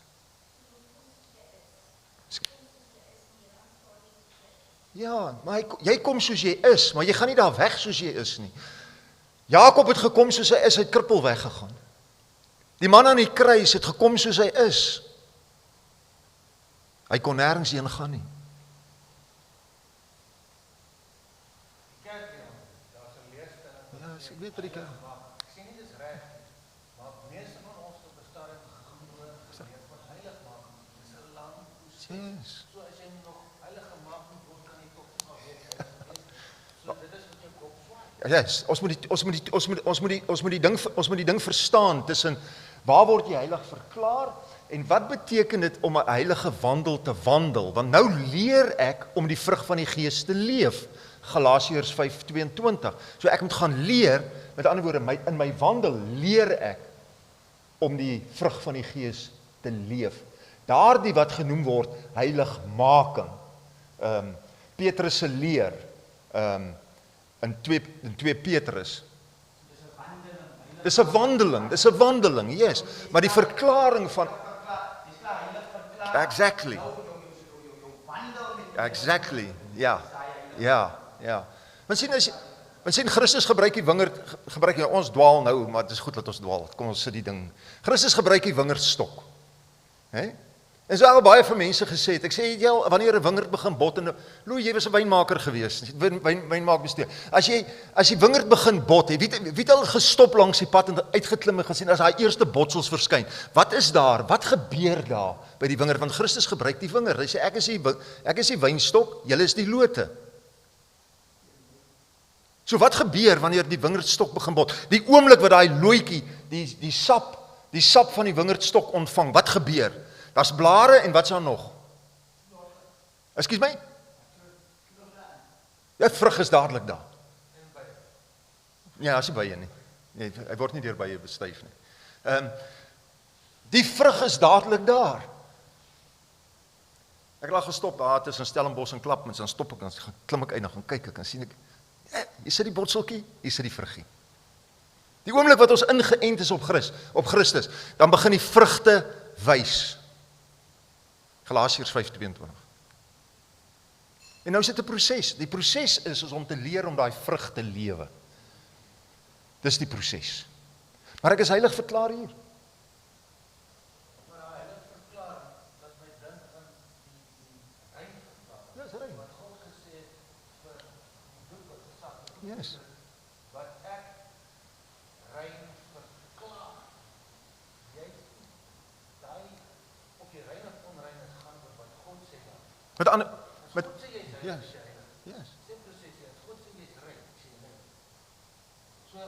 Speaker 1: Ja, maar jy kom soos jy is, maar jy gaan nie daar weg soos jy is nie. Jakob het gekom soos hy is, hy het krippel weggegaan. Die man aan die kruis het gekom soos hy is. Hy kon nêrens heen gaan nie.
Speaker 2: Kerk, daar's 'n leerstelling.
Speaker 1: Ja, ek weet wat die kerk.
Speaker 2: Ek sê nie dis reg, maar meeste van ons op 'n stadium geglo geleef word heilig maak. Dis 'n lang proses.
Speaker 1: Yes.
Speaker 2: So as jy nog heilig gemaak moet word, kan jy tog nie maar weet heilig wees. So dit is wat jou kop swaai.
Speaker 1: Ja, yes, ons moet die ding verstaan tussen waar word jy heilig verklaar en wat beteken dit om 'n heilige wandel te wandel? Want nou leer ek om die vrug van die Gees te leef. Galasiërs 5:22. So ek moet gaan leer, met ander woorde, in my wandel leer ek om die vrug van die Gees te leef. Daardie wat genoem word heiligmaking. Petrus se leer in 2 Petrus. Dis 'n wandeling, yes. Maar die verklaring van Exactly. Ja. Want sien Christus gebruik die wingerd, ons dwaal nou, maar dit is goed dat ons dwaal. Kom ons sit die ding. Christus gebruik die wingerdstok. Hè? En so al baie van mense gesê het, ek sê jy wanneer 'n wingerd begin bot en jy was 'n wynmaker gewees, wynmaakbestuur. As die wingerd begin bot, wie het al gestop langs die pad en uitgeklim en gesien as daai eerste botsels verskyn. Wat is daar? Wat gebeur daar by die wingerd? Want Christus gebruik die wingerd. Hy sê ek is die wynstok, julle is die lote. So wat gebeur wanneer die wingerdstok begin bot? Die oomblik wat daai looitjie die sap van die wingerdstok ontvang, wat gebeur? Daar's blare en wat's daar nog? Ekskuus my? Ja, vrug is dadelik daar. Ja, as jy bye nie. Nee, hy word nie deur bye bestuif nie. Die vrug is dadelik daar. Ek lag gestop daar tussen Stellenbosch en Klapmuts, dan stop ek, dan klim ek uit, dan gaan kyk ek, dan sien ek, hier sit die botseltjie, hier sit die vruggie. Die oomblik wat ons ingeënt is op Christus, dan begin die vrugte wys. Galasiërs 5:22. En nou sit 'n proses. Die proses is om te leer om daai vrug te lewe. Dis die proses. Maar ek is heilig verklaar hier.
Speaker 2: Maar heilig verklaar, dat my dink aan die rein verklaar.
Speaker 1: Ja, is rein.
Speaker 2: Wat God gesê het vir die bloed wat gesak het.
Speaker 1: Yes.
Speaker 2: Wat ek rein verklaar. Jy daai of jy rein of onrein is gaan oor wat God sê dan. God sê jy is heilig, is jy heilig.
Speaker 1: Yes.
Speaker 2: Sê proses jy, as God sê jy is rein, is jy rein. So,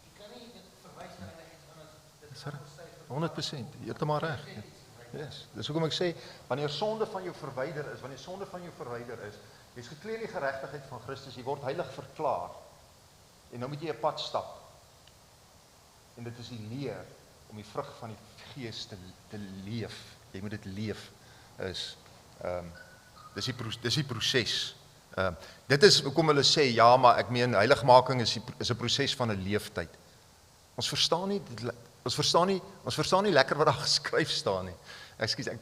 Speaker 2: jy kan nie dit verwys na iets anders. Dit is
Speaker 1: 100%, heeltemal reg. Yes. Dis hoekom ek sê, wanneer sonde van jou verwyder is, jy's geklee in die geregtigheid van Christus, jy word heilig verklaar. En nou moet jy 'n pad stap. En dit is die leer om die vrug van die Gees te leef. Jy moet dit leef. Dis die proses. Dit is hoekom hulle sê, ja, maar ek meen heiligmaking is 'n proses van 'n leeftyd. Ons verstaan nie lekker wat daar geskryf staan nie. Ekskuus, ek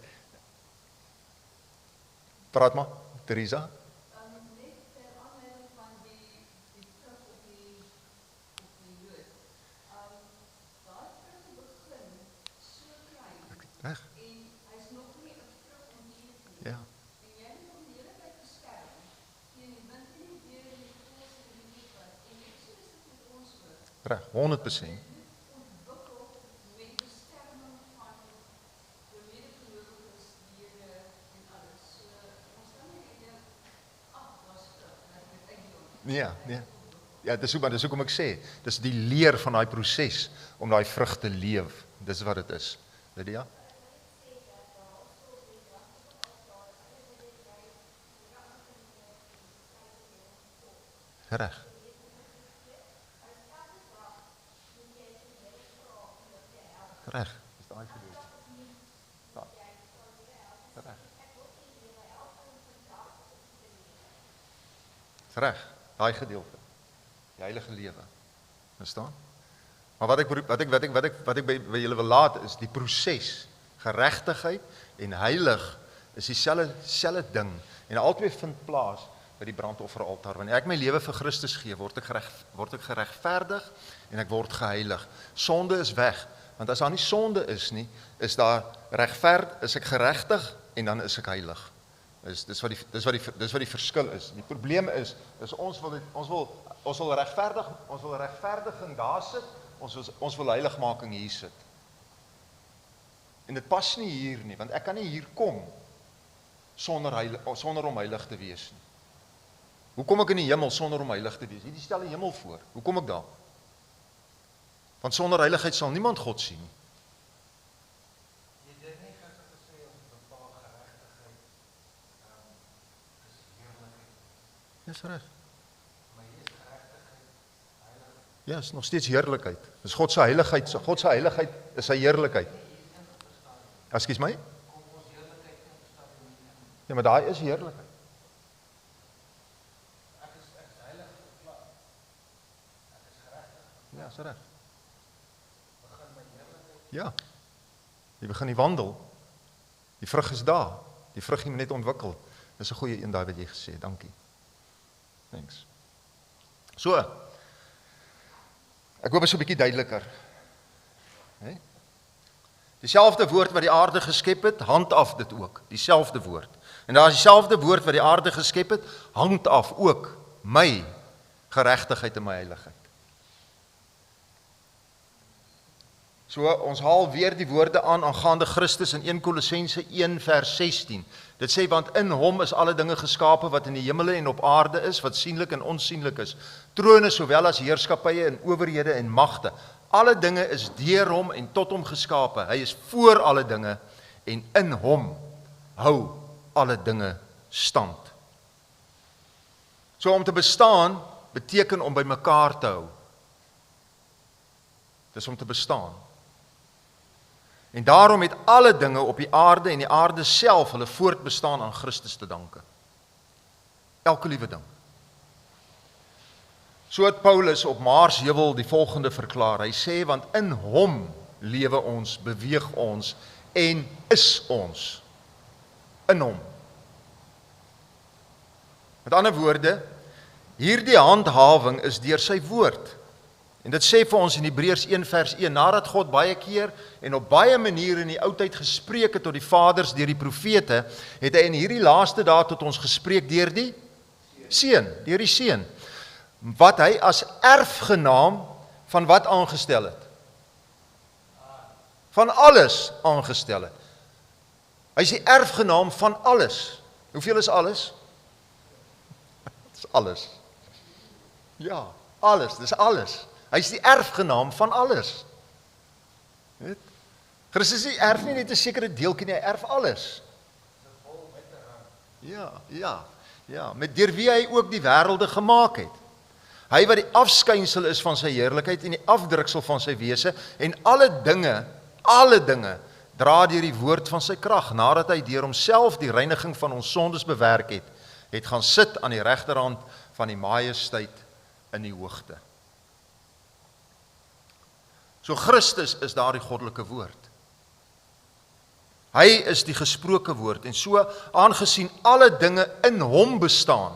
Speaker 1: praat maar, Teresa.
Speaker 4: Net ter aanleiding van die vrug op die lood. Daai vrug begin so klein
Speaker 1: Reg.
Speaker 4: en hy's nog nie 'n vrug onteed nie.
Speaker 1: Ja.
Speaker 4: En jy moet hom die hele tyd beskerm teen die wind en die weer en die voëls en die liefwat. En net so is dit met ons ook.
Speaker 1: Reg, 100%.
Speaker 4: Ontwikkel met die beskerming van jou medegelowiges, lede en alles. So ons kan nie net daar's vrug en ek moet uitdeel.
Speaker 1: Nee. Ja, dis hoekom ek sê, dis die leer van daai proses om daai vrug te leef. Dis wat dit is. Lydia? Reg. Reg, dis daai gedeelte. Daar. Reg. Dis reg, daai gedeelte. Die heilige lewe. Verstaan? Maar wat ek by julle wil laat is die proses. Geregtigheid en heilig is dieselfde ding en albei vind plaas by die brandofferaltaar. Wanneer ek my lewe vir Christus gee, word ek geregverdig en ek word geheilig. Sonde is weg, want as daar nie sonde is nie, is ek geregtig en dan is ek heilig. Dis wat die verskil is. Die probleem is ons wil regverdiging daar sit, ons wil heiligmaking hier sit. En dit pas nie hier nie, want ek kan nie hier kom sonder om heilig te wees nie. Hoe kom ek in die hemel sonder om heilig te wees? Hierdie stel die hemel voor. Hoe kom ek daar? Want sonder heiligheid sal niemand God sien nie.
Speaker 2: Jy het nie gister gesê om bepaal geregtigheid is heerlikheid.
Speaker 1: Dis reg.
Speaker 2: Maar hier is geregtigheid, heiligheid.
Speaker 1: Ja, is nog steeds heerlikheid. Dis God se heiligheid. God se heiligheid is sy heerlikheid. Ekskuus my?
Speaker 2: Kom ons heerlikheid in verstaan nie in.
Speaker 1: Ja, maar daai is heerlikheid.
Speaker 2: Ek is heilig verklaar. Ek is geregtig.
Speaker 1: Ja, is reg.
Speaker 2: Begin my heerlikheid.
Speaker 1: Ja. Jy begin die wandel. Die vrug is daar. Die vrug moet net ontwikkel. Dis 'n goeie een daai wat jy gesê het. Dankie. Thanks. So. Ek hoop dit is 'n bietjie duideliker. Hè? Dieselfde woord wat die aarde geskep het, handhaaf dit ook. Dieselfde woord. En daar is dieselfde woord wat die aarde geskep het, handhaaf ook my geregtigheid en my heiligheid. So, ons haal weer die woorde aangaande Christus in 1 Kolossense 1 vers 16. Dit sê, want in hom is alle dinge geskape wat in die hemele en op aarde is, wat sienlik en onsienlik is. Trone sowel as heerskappye en owerhede en magte. Alle dinge is deur hom en tot hom geskape. Hy is voor alle dinge en in hom hou alle dinge stand. So om te bestaan beteken om by mekaar te hou. Dis om te bestaan. En daarom het alle dinge op die aarde en die aarde self hulle voortbestaan aan Christus te danke. Elke liewe ding. So het Paulus op Maarsheuwel die volgende verklaar. Hy sê, want in hom lewe ons, beweeg ons en is ons. In hom. Met ander woorde, hierdie handhawing is deur sy woord. En dit sê vir ons in Hebreërs 1 vers 1, nadat God baie keer en op baie maniere in die oudheid gespreek het tot die vaders deur die profete, het hy in hierdie laaste dae tot ons gespreek deur die seun, wat hy as erfgenaam van wat aangestel het? Van alles aangestel het. Hy is die erfgenaam van alles. Hoeveel is alles? Dit is alles. Ja, alles, dis alles. Hy is die erfgenaam van alles. Weet? Christus erf nie net 'n sekere deeltjie nie, hy erf alles. Ja, met deur wie hy ook die wêrelde gemaak het. Hy wat die afskynsel is van sy heerlikheid en die afdruksel van sy wese en alle dinge dra deur die woord van sy krag, nadat hy deur homself die reiniging van ons sondes bewerk het gaan sit aan die regterhand van die majesteit in die hoogte. So Christus is daardie goddelike woord. Hy is die gesproke woord en so aangesien alle dinge in hom bestaan,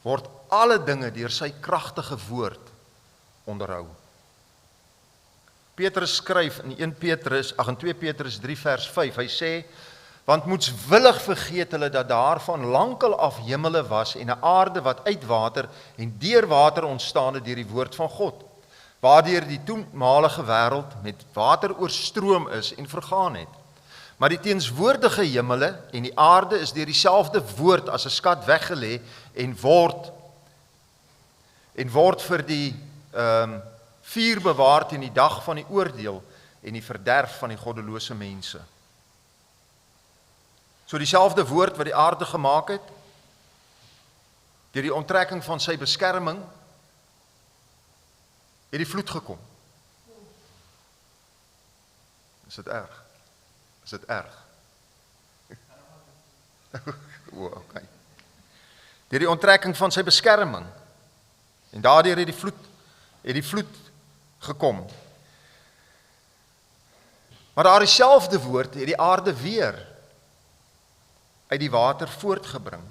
Speaker 1: word alle dinge deur sy kragtige woord onderhou. Petrus skryf in 2 Petrus 3 vers 5, hy sê, want moetswillig vergeet hulle dat daar van lankal af hemele was en 'n aarde wat uit water en deur water ontstaan het deur die woord van God, waardeur die toenmalige wêreld met water oorstroom is en vergaan het. Maar die teenswoordige hemele en die aarde is deur dieselfde woord as 'n skat weggelê en word vir die vuur bewaar teen die dag van die oordeel en die verderf van die goddelose mense. So dieselfde woord wat die aarde gemaak het, deur die onttrekking van sy beskerming, het die vloed gekom. Is dit erg? Is dit erg? O, okay. Deur die onttrekking van sy beskerming. En daardeur het die vloed gekom. Maar daardie selfde woord het die aarde weer uit die water voortgebring.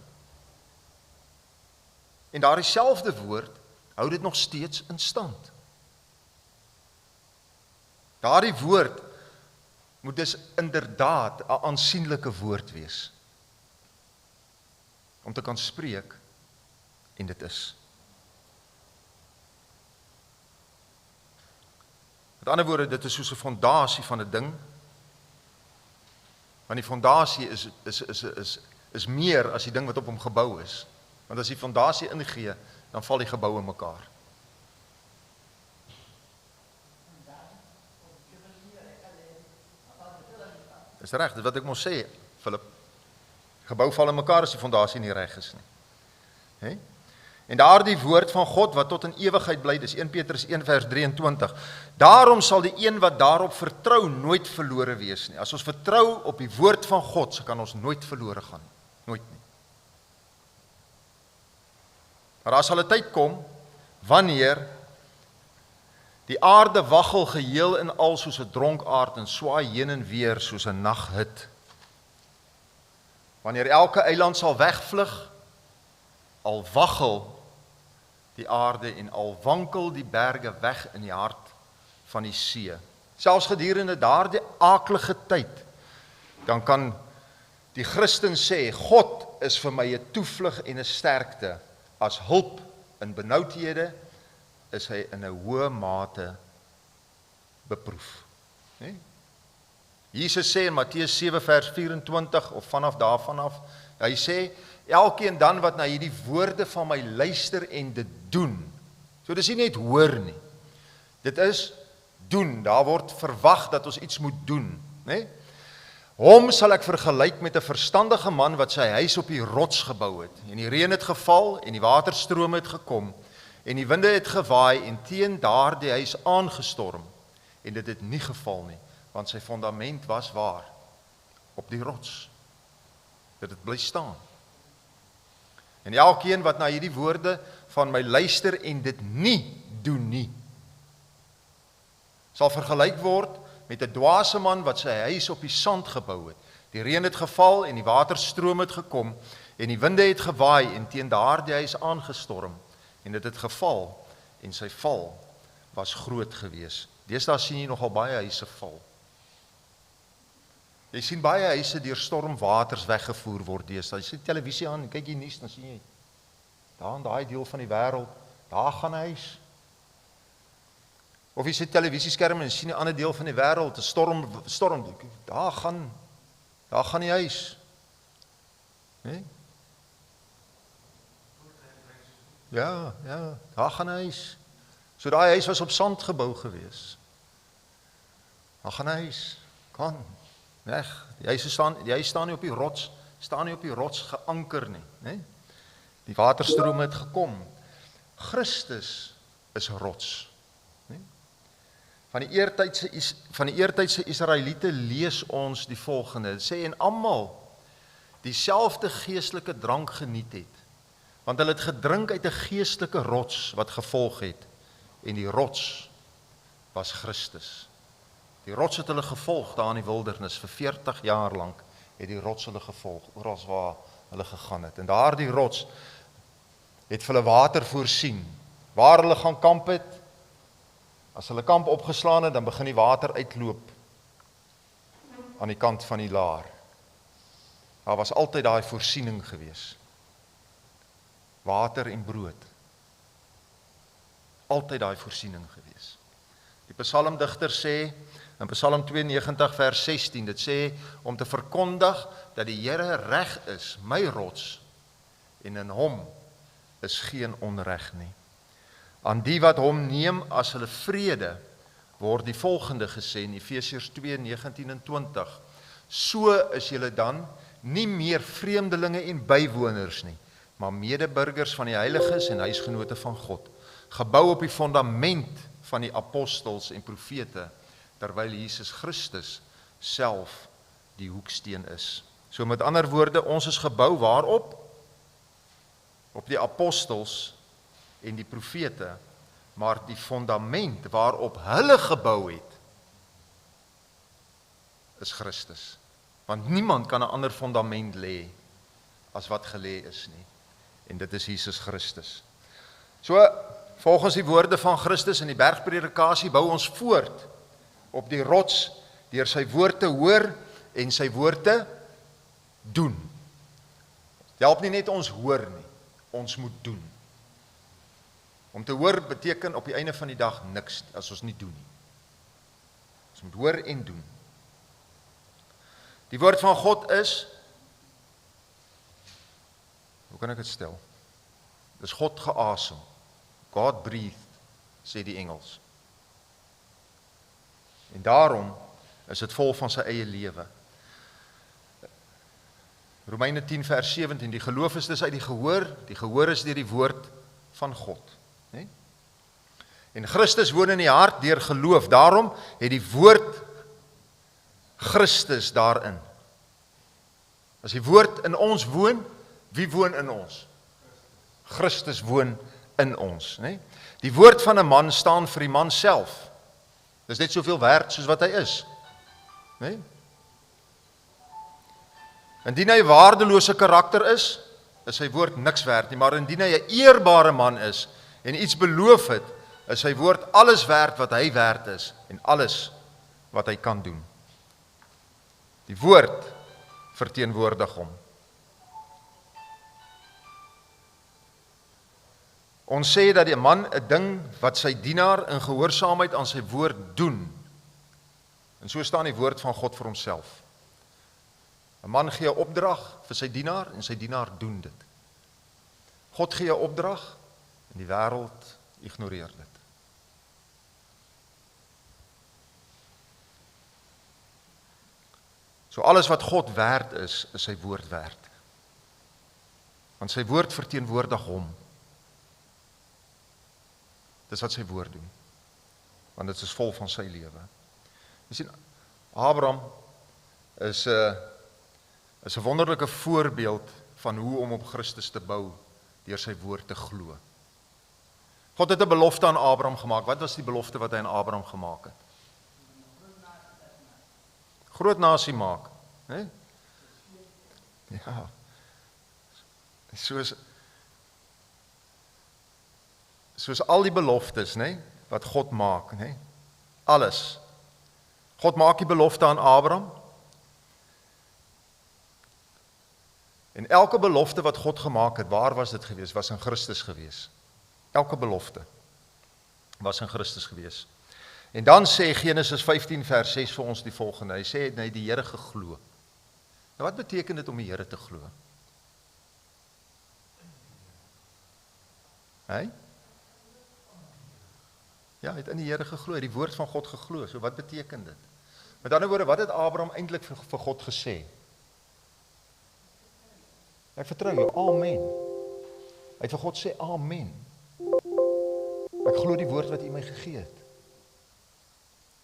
Speaker 1: En daardie selfde woord hou dit nog steeds in stand. Daardie woord moet dus inderdaad 'n aansienlike woord wees. Om te kan spreek, en dit is. Met ander woorde, dit is soos 'n fondasie van 'n ding. Want die fondasie is meer as die ding wat op hom gebou is. Want as die fondasie ingee, dan val die gebou in mekaar. Dis reg, dis wat ek mos sê, Philip. Gebou val in mekaar as die fondasie nie reg is nie. Hè? En daardie woord van God wat tot in ewigheid bly, dis 1 Petrus 1 vers 23. Daarom sal die een wat daarop vertrou nooit verlore wees nie. As ons vertrou op die woord van God, so kan ons nooit verlore gaan. Nooit nie. Maar daar sal 'n tyd kom wanneer die aarde waggel geheel en al soos 'n dronkaard en swaai heen en weer soos 'n naghit. Wanneer elke eiland sal wegvlug, al waggel die aarde en al wankel die berge weg in die hart van die see. Selfs gedurende daardie aaklige tyd, dan kan die Christen sê, God is vir my 'n toevlug en 'n sterkte. As hulp in benoudhede is hy in 'n hoë mate beproef. Nee? Jesus sê in Matteus 7 vers 24 of vanaf daarvan af, hy sê, elkeen dan wat na hierdie woorde van my luister en dit doen. So dis nie net hoor nie. Dit is doen. Daar word verwag dat ons iets moet doen, né? Hom sal ek vergelyk met 'n verstandige man wat sy huis op die rots gebou het. En die reën het geval en die waterstrome het gekom en die winde het gewaai en teen daardie huis aangestorm. En dit het nie geval nie, want sy fondament was waar? Op die rots. Dit het bly staan. En elkeen wat na hierdie woorde van my luister en dit nie doen nie, sal vergelyk word met 'n dwaase man wat sy huis op die sand gebou het. Die reën het geval en die waterstroom het gekom en die winde het gewaai en teen daardie huis aangestorm en dit het geval en sy val was groot gewees. Deesdae sien jy nogal baie huise val. Jy sien baie huise deur stormwaters weggevoer word deesdae. Jy sit televisie aan, kyk jy nuus, dan sien jy daar in daai deel van die wêreld, daar gaan 'n huis. Of jy sit televisieskerm en sien 'n ander deel van die wêreld, 'n storm, daar gaan die huis. Nee? Ja, daar gaan 'n huis. So daai huis was op sand gebou gewees. Daar gaan 'n huis. Kan weg. Die huis staan nie op die rots, staan nie op die rots geanker nie, né? Die waterstroom het gekom. Christus is rots, né? Van die eertydse Israeliete lees ons die volgende. Dit sê en almal dieselfde geestelike drank geniet het, want hulle het gedrink uit 'n geestelike rots wat gevolg het, en die rots was Christus. Die rots het hulle gevolg daar in die wildernis, vir 40 jaar lank het die rots hulle gevolg, oral waar hulle gegaan het. En daardie rots het vir hulle water voorsien, waar hulle gaan kamp het. As hulle kamp opgeslaan het, dan begin die water uitloop aan die kant van die laar. Daar was altyd daai voorsiening gewees. Water en brood. Altyd daai voorsiening gewees. Die psalmdigter sê in Psalm 92 vers 16, dit sê om te verkondig dat die Here reg is, my rots, en in hom is geen onreg nie. Aan die wat hom neem as hulle vrede, word die volgende gesê in Efesiërs 2:19 en 20. So is julle dan nie meer vreemdelinge en bywoners nie, maar medeburgers van die heiliges en huisgenote van God, gebou op die fondament van die apostels en profete, terwyl Jesus Christus self die hoeksteen is. So met ander woorde, ons is gebou waarop? Op die apostels en die profete, maar die fondament waarop hulle gebou het, is Christus. Want niemand kan 'n ander fondament lê as wat gelê is nie. En dit is Jesus Christus. So, volgens die woorde van Christus in die bergpredikasie bou ons voort op die rots deur sy woord te hoor en sy woord te doen. Het help nie net ons hoor nie, ons moet doen. Om te hoor beteken op die einde van die dag niks as ons nie doen nie. Ons moet hoor en doen. Die woord van God is, hoe kan ek dit stel? Dis God geasem. God breathed, sê die Engels. En daarom is dit vol van sy eie lewe. Romeine 10 vers 17, die geloof is dus uit die gehoor is deur die woord van God. Nee? En Christus woon in die hart deur geloof, daarom het die woord Christus daarin. As die woord in ons woon, wie woon in ons? Christus woon in ons. Nee? Die woord van 'n man staan vir die man self. Dis net soveel werd soos wat hy is. Nee? Indien hy waardelose karakter is sy woord niks werd nie, maar indien hy 'n eerbare man is en iets beloof het, is sy woord alles werd wat hy werd is en alles wat hy kan doen. Die woord verteenwoordig hom. Ons sê dat die man 'n ding wat sy dienaar in gehoorsaamheid aan sy woord doen. En so staan die woord van God vir homself. 'n Man gee 'n opdrag vir sy dienaar en sy dienaar doen dit. God gee 'n opdrag en die wêreld ignoreer dit. So alles wat God werd is sy woord werd. Want sy woord verteenwoordig hom. Dis wat sy woord doen. Want dit is vol van sy lewe. Jy sien, Abraham is 'n wonderlike voorbeeld van hoe om op Christus te bou deur sy woord te glo. God het 'n belofte aan Abraham gemaak. Wat was die belofte wat hy aan Abraham gemaak het? Groot nasie maak, né? Ja. Soos al die beloftes, né, wat God maak, né? Alles. God maak die belofte aan Abraham. En elke belofte wat God gemaak het, waar was dit gewees? Was in Christus gewees. Elke belofte was in Christus gewees. En dan sê Genesis 15 vers 6 vir ons die volgende. Hy sê hy het die Here geglo. Nou wat beteken dit om die Here te glo? Hy? Ja, hy het in die Here geglo, die woord van God geglo. So wat beteken dit? Met ander woorde, wat het Abraham eintlik vir God gesê? Ek vertrou jou, amen. Hy het vir God sê, amen. Ek glo die woord wat U my gegee het.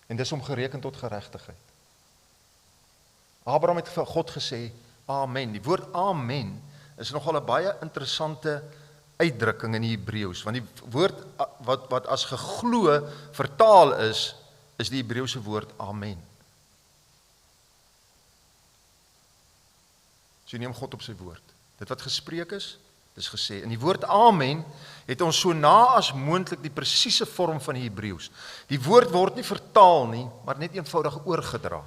Speaker 1: En dis om gereken tot geregtigheid. Abraham het vir God gesê, amen. Die woord amen is nogal 'n baie interessante uitdrukking in die Hebreëus, want die woord wat as geglo vertaal is die Hebreëse woord amen. So neem God op sy woord. Dit wat gespreek is, dis gesê. In die woord amen het ons so na as moontlik die presiese vorm van die Hebreëus. Die woord word nie vertaal nie, maar net eenvoudig oorgedra.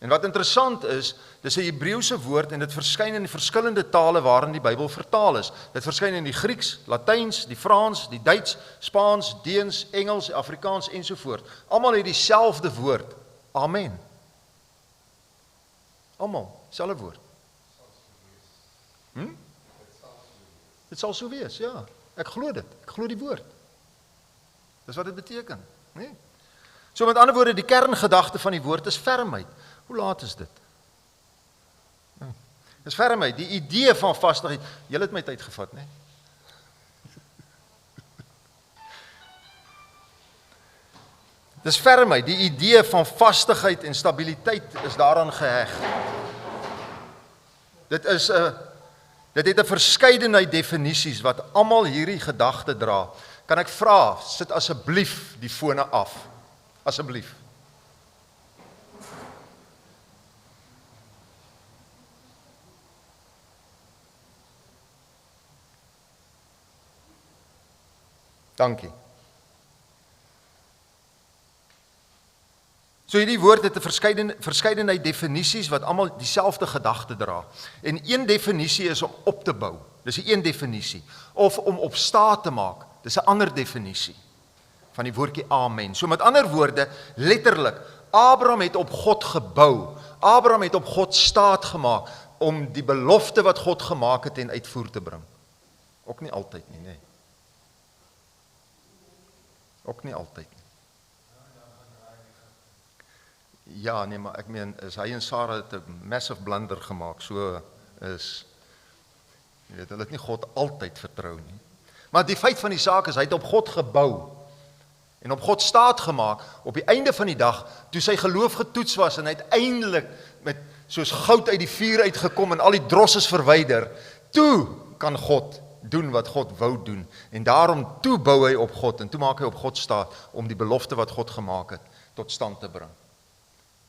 Speaker 1: En wat interessant is, dis 'n Hebreëse woord en dit verskyn in die verskillende tale waarin die Bybel vertaal is. Dit verskyn in die Grieks, Latyns, die Frans, die Duits, Spaans, Deens, Engels, Afrikaans ensovoort. Almal het dieselfde woord, amen. Almal, selfde woord. Dit sal so wees, ja. Ek glo dit. Ek glo die woord. Dis wat dit beteken, né? So met ander woorde, die kerngedagte van die woord is fermheid. Hoe laat is dit? Dis fermheid, die idee van vastigheid. Julle het my tyd gevat, né? Dis fermheid, die idee van vastigheid en stabiliteit is daaraan geheg. Dit het 'n verskeidenheid definisies wat almal hierdie gedagte dra. Kan ek vra, sit asseblief die fone af. Asseblief. Dankie. So hierdie woord het 'n verskeidenheid definisies wat almal dieselfde gedagte dra. En een definisie is om op te bou. Dis 'n een definisie. Of om op staat te maak. Dis 'n ander definisie van die woordjie amen. So met ander woorde, letterlik, Abraham het op God gebou. Abraham het op God staat gemaak om die belofte wat God gemaak het ten uitvoer te bring. Ook nie altyd nie, nee. Ook nie altyd nie. Ja, nee, maar ek meen, is hy en Sarah het 'n massive blunder gemaak, so is, jy weet, hulle het nie God altyd vertrou nie. Maar die feit van die saak is, hy het op God gebou, en op God staat gemaak, op die einde van die dag, toe sy geloof getoets was, en uiteindelik, met soos goud uit die vuur uitgekom, en al die dros is verwyder, toe kan God doen wat God wou doen, en daarom toe bou hy op God, en toe maak hy op God staat, om die belofte wat God gemaak het, tot stand te bring.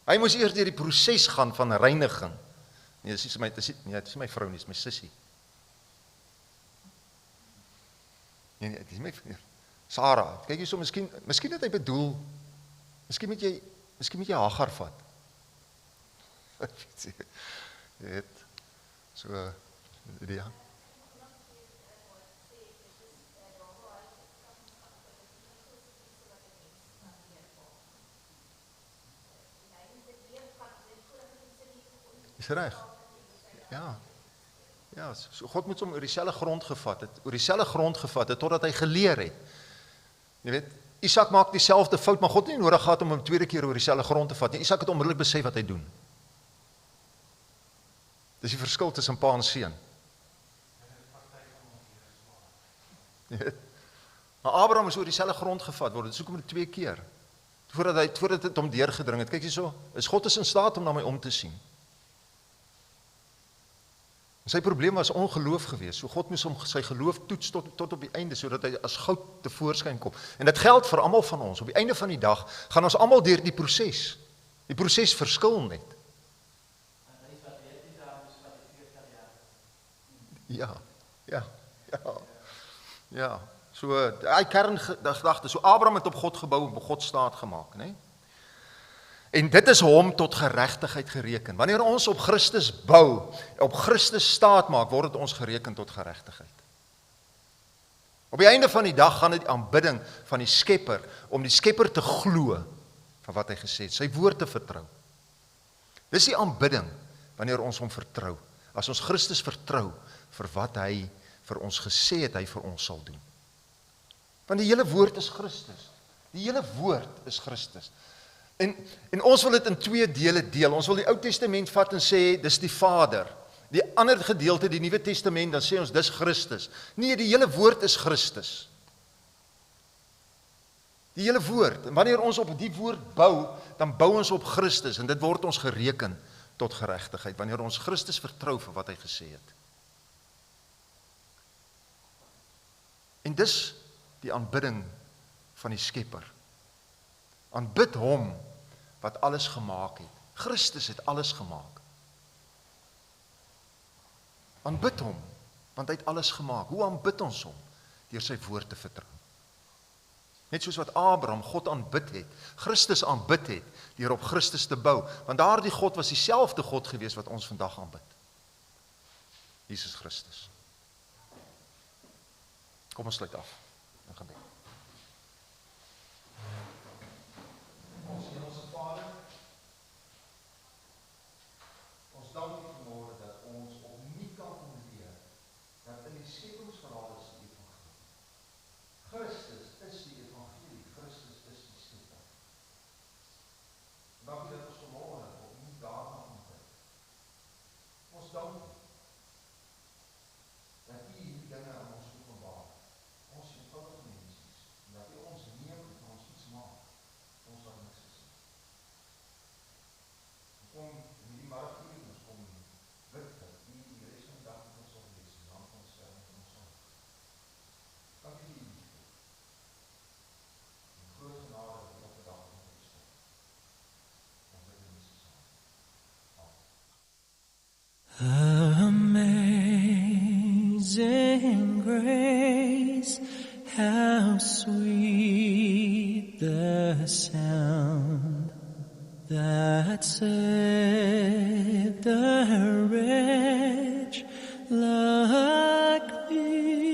Speaker 1: Hy moes eers deur die proses gaan van reiniging. Nee, dis nie my vrou nie, dis my sussie. Nee, dis my vrou. Sarah, kyk hier so, miskien het hy bedoel, miskien moet jy Hagar vat. Jy weet, so, ja. Is reg. Ja. Ja, so God moet hom oor dieselfde grond gevat het, totdat hy geleer het. Jy weet, Isak maak dieselfde fout, maar God het nie nodig gehad om hom tweede keer oor dieselfde grond te vat nie. Isak het onmiddellik besef wat hy doen. Dis die verskil tussen pa en seun. Jy weet, maar Abraham is oor dieselfde grond gevat word, dit is hoekom dit 2 keer. Voordat dit hom deurgedring het, kyk jy so, is God is in staat om na my om te sien. En sy probleem was ongeloof geweest, so God moes hom sy geloof toets tot op die einde, sodat hy as goud tevoorskyn kom. En dit geld vir almal van ons, op die einde van die dag, gaan ons almal deur die proses. Die proses verskil net. Ja, so, hy kerngedagte, so Abraham het op God gebou en op God staat gemaak, né? En dit is hom tot geregtigheid gereken. Wanneer ons op Christus bou, op Christus staat maak, word dit ons gereken tot geregtigheid. Op die einde van die dag gaan dit die aanbidding van die Skepper, om die Skepper te glo van wat hy gesê het, sy woord te vertrou. Dis die aanbidding, wanneer ons hom vertrou. As ons Christus vertrou, vir wat hy vir ons gesê het, hy vir ons sal doen. Want die hele woord is Christus. Die hele woord is Christus. En ons wil dit in 2 dele deel. Ons wil die Ou Testament vat en sê, dis die Vader. Die ander gedeelte, die Nuwe Testament, dan sê ons, dis Christus. Nee, die hele woord is Christus. Die hele woord. En wanneer ons op die woord bou, dan bou ons op Christus. En dit word ons gereken tot geregtigheid. Wanneer ons Christus vertrou vir wat hy gesê het. En dis die aanbidding van die Skepper. Aanbid hom wat alles gemaak het. Christus het alles gemaak. Aanbid hom, want hy het alles gemaak. Hoe aanbid ons hom? Deur sy woord te vertrou. Net soos wat Abraham God aanbid het, Christus aanbid het, deur op Christus te bou. Want daardie God was dieselfde God gewees wat ons vandag aanbid. Jesus Christus. Kom ons sluit af. In gebed.
Speaker 2: Ons Hemelse Vader, ons dank U vanmôre dat ons opnuut kan leer dat in die skepingsverhaal is die evangelie. Christus is die evangelie, Christus is die skepper. Dank U dat ons vanmôre opnuut daarna aanbid. Ons dank U dat U hierdie dinge aan ons openbaar. Ons eenvoudige mense.
Speaker 5: Amazing grace, how sweet the sound that saved a wretch like me.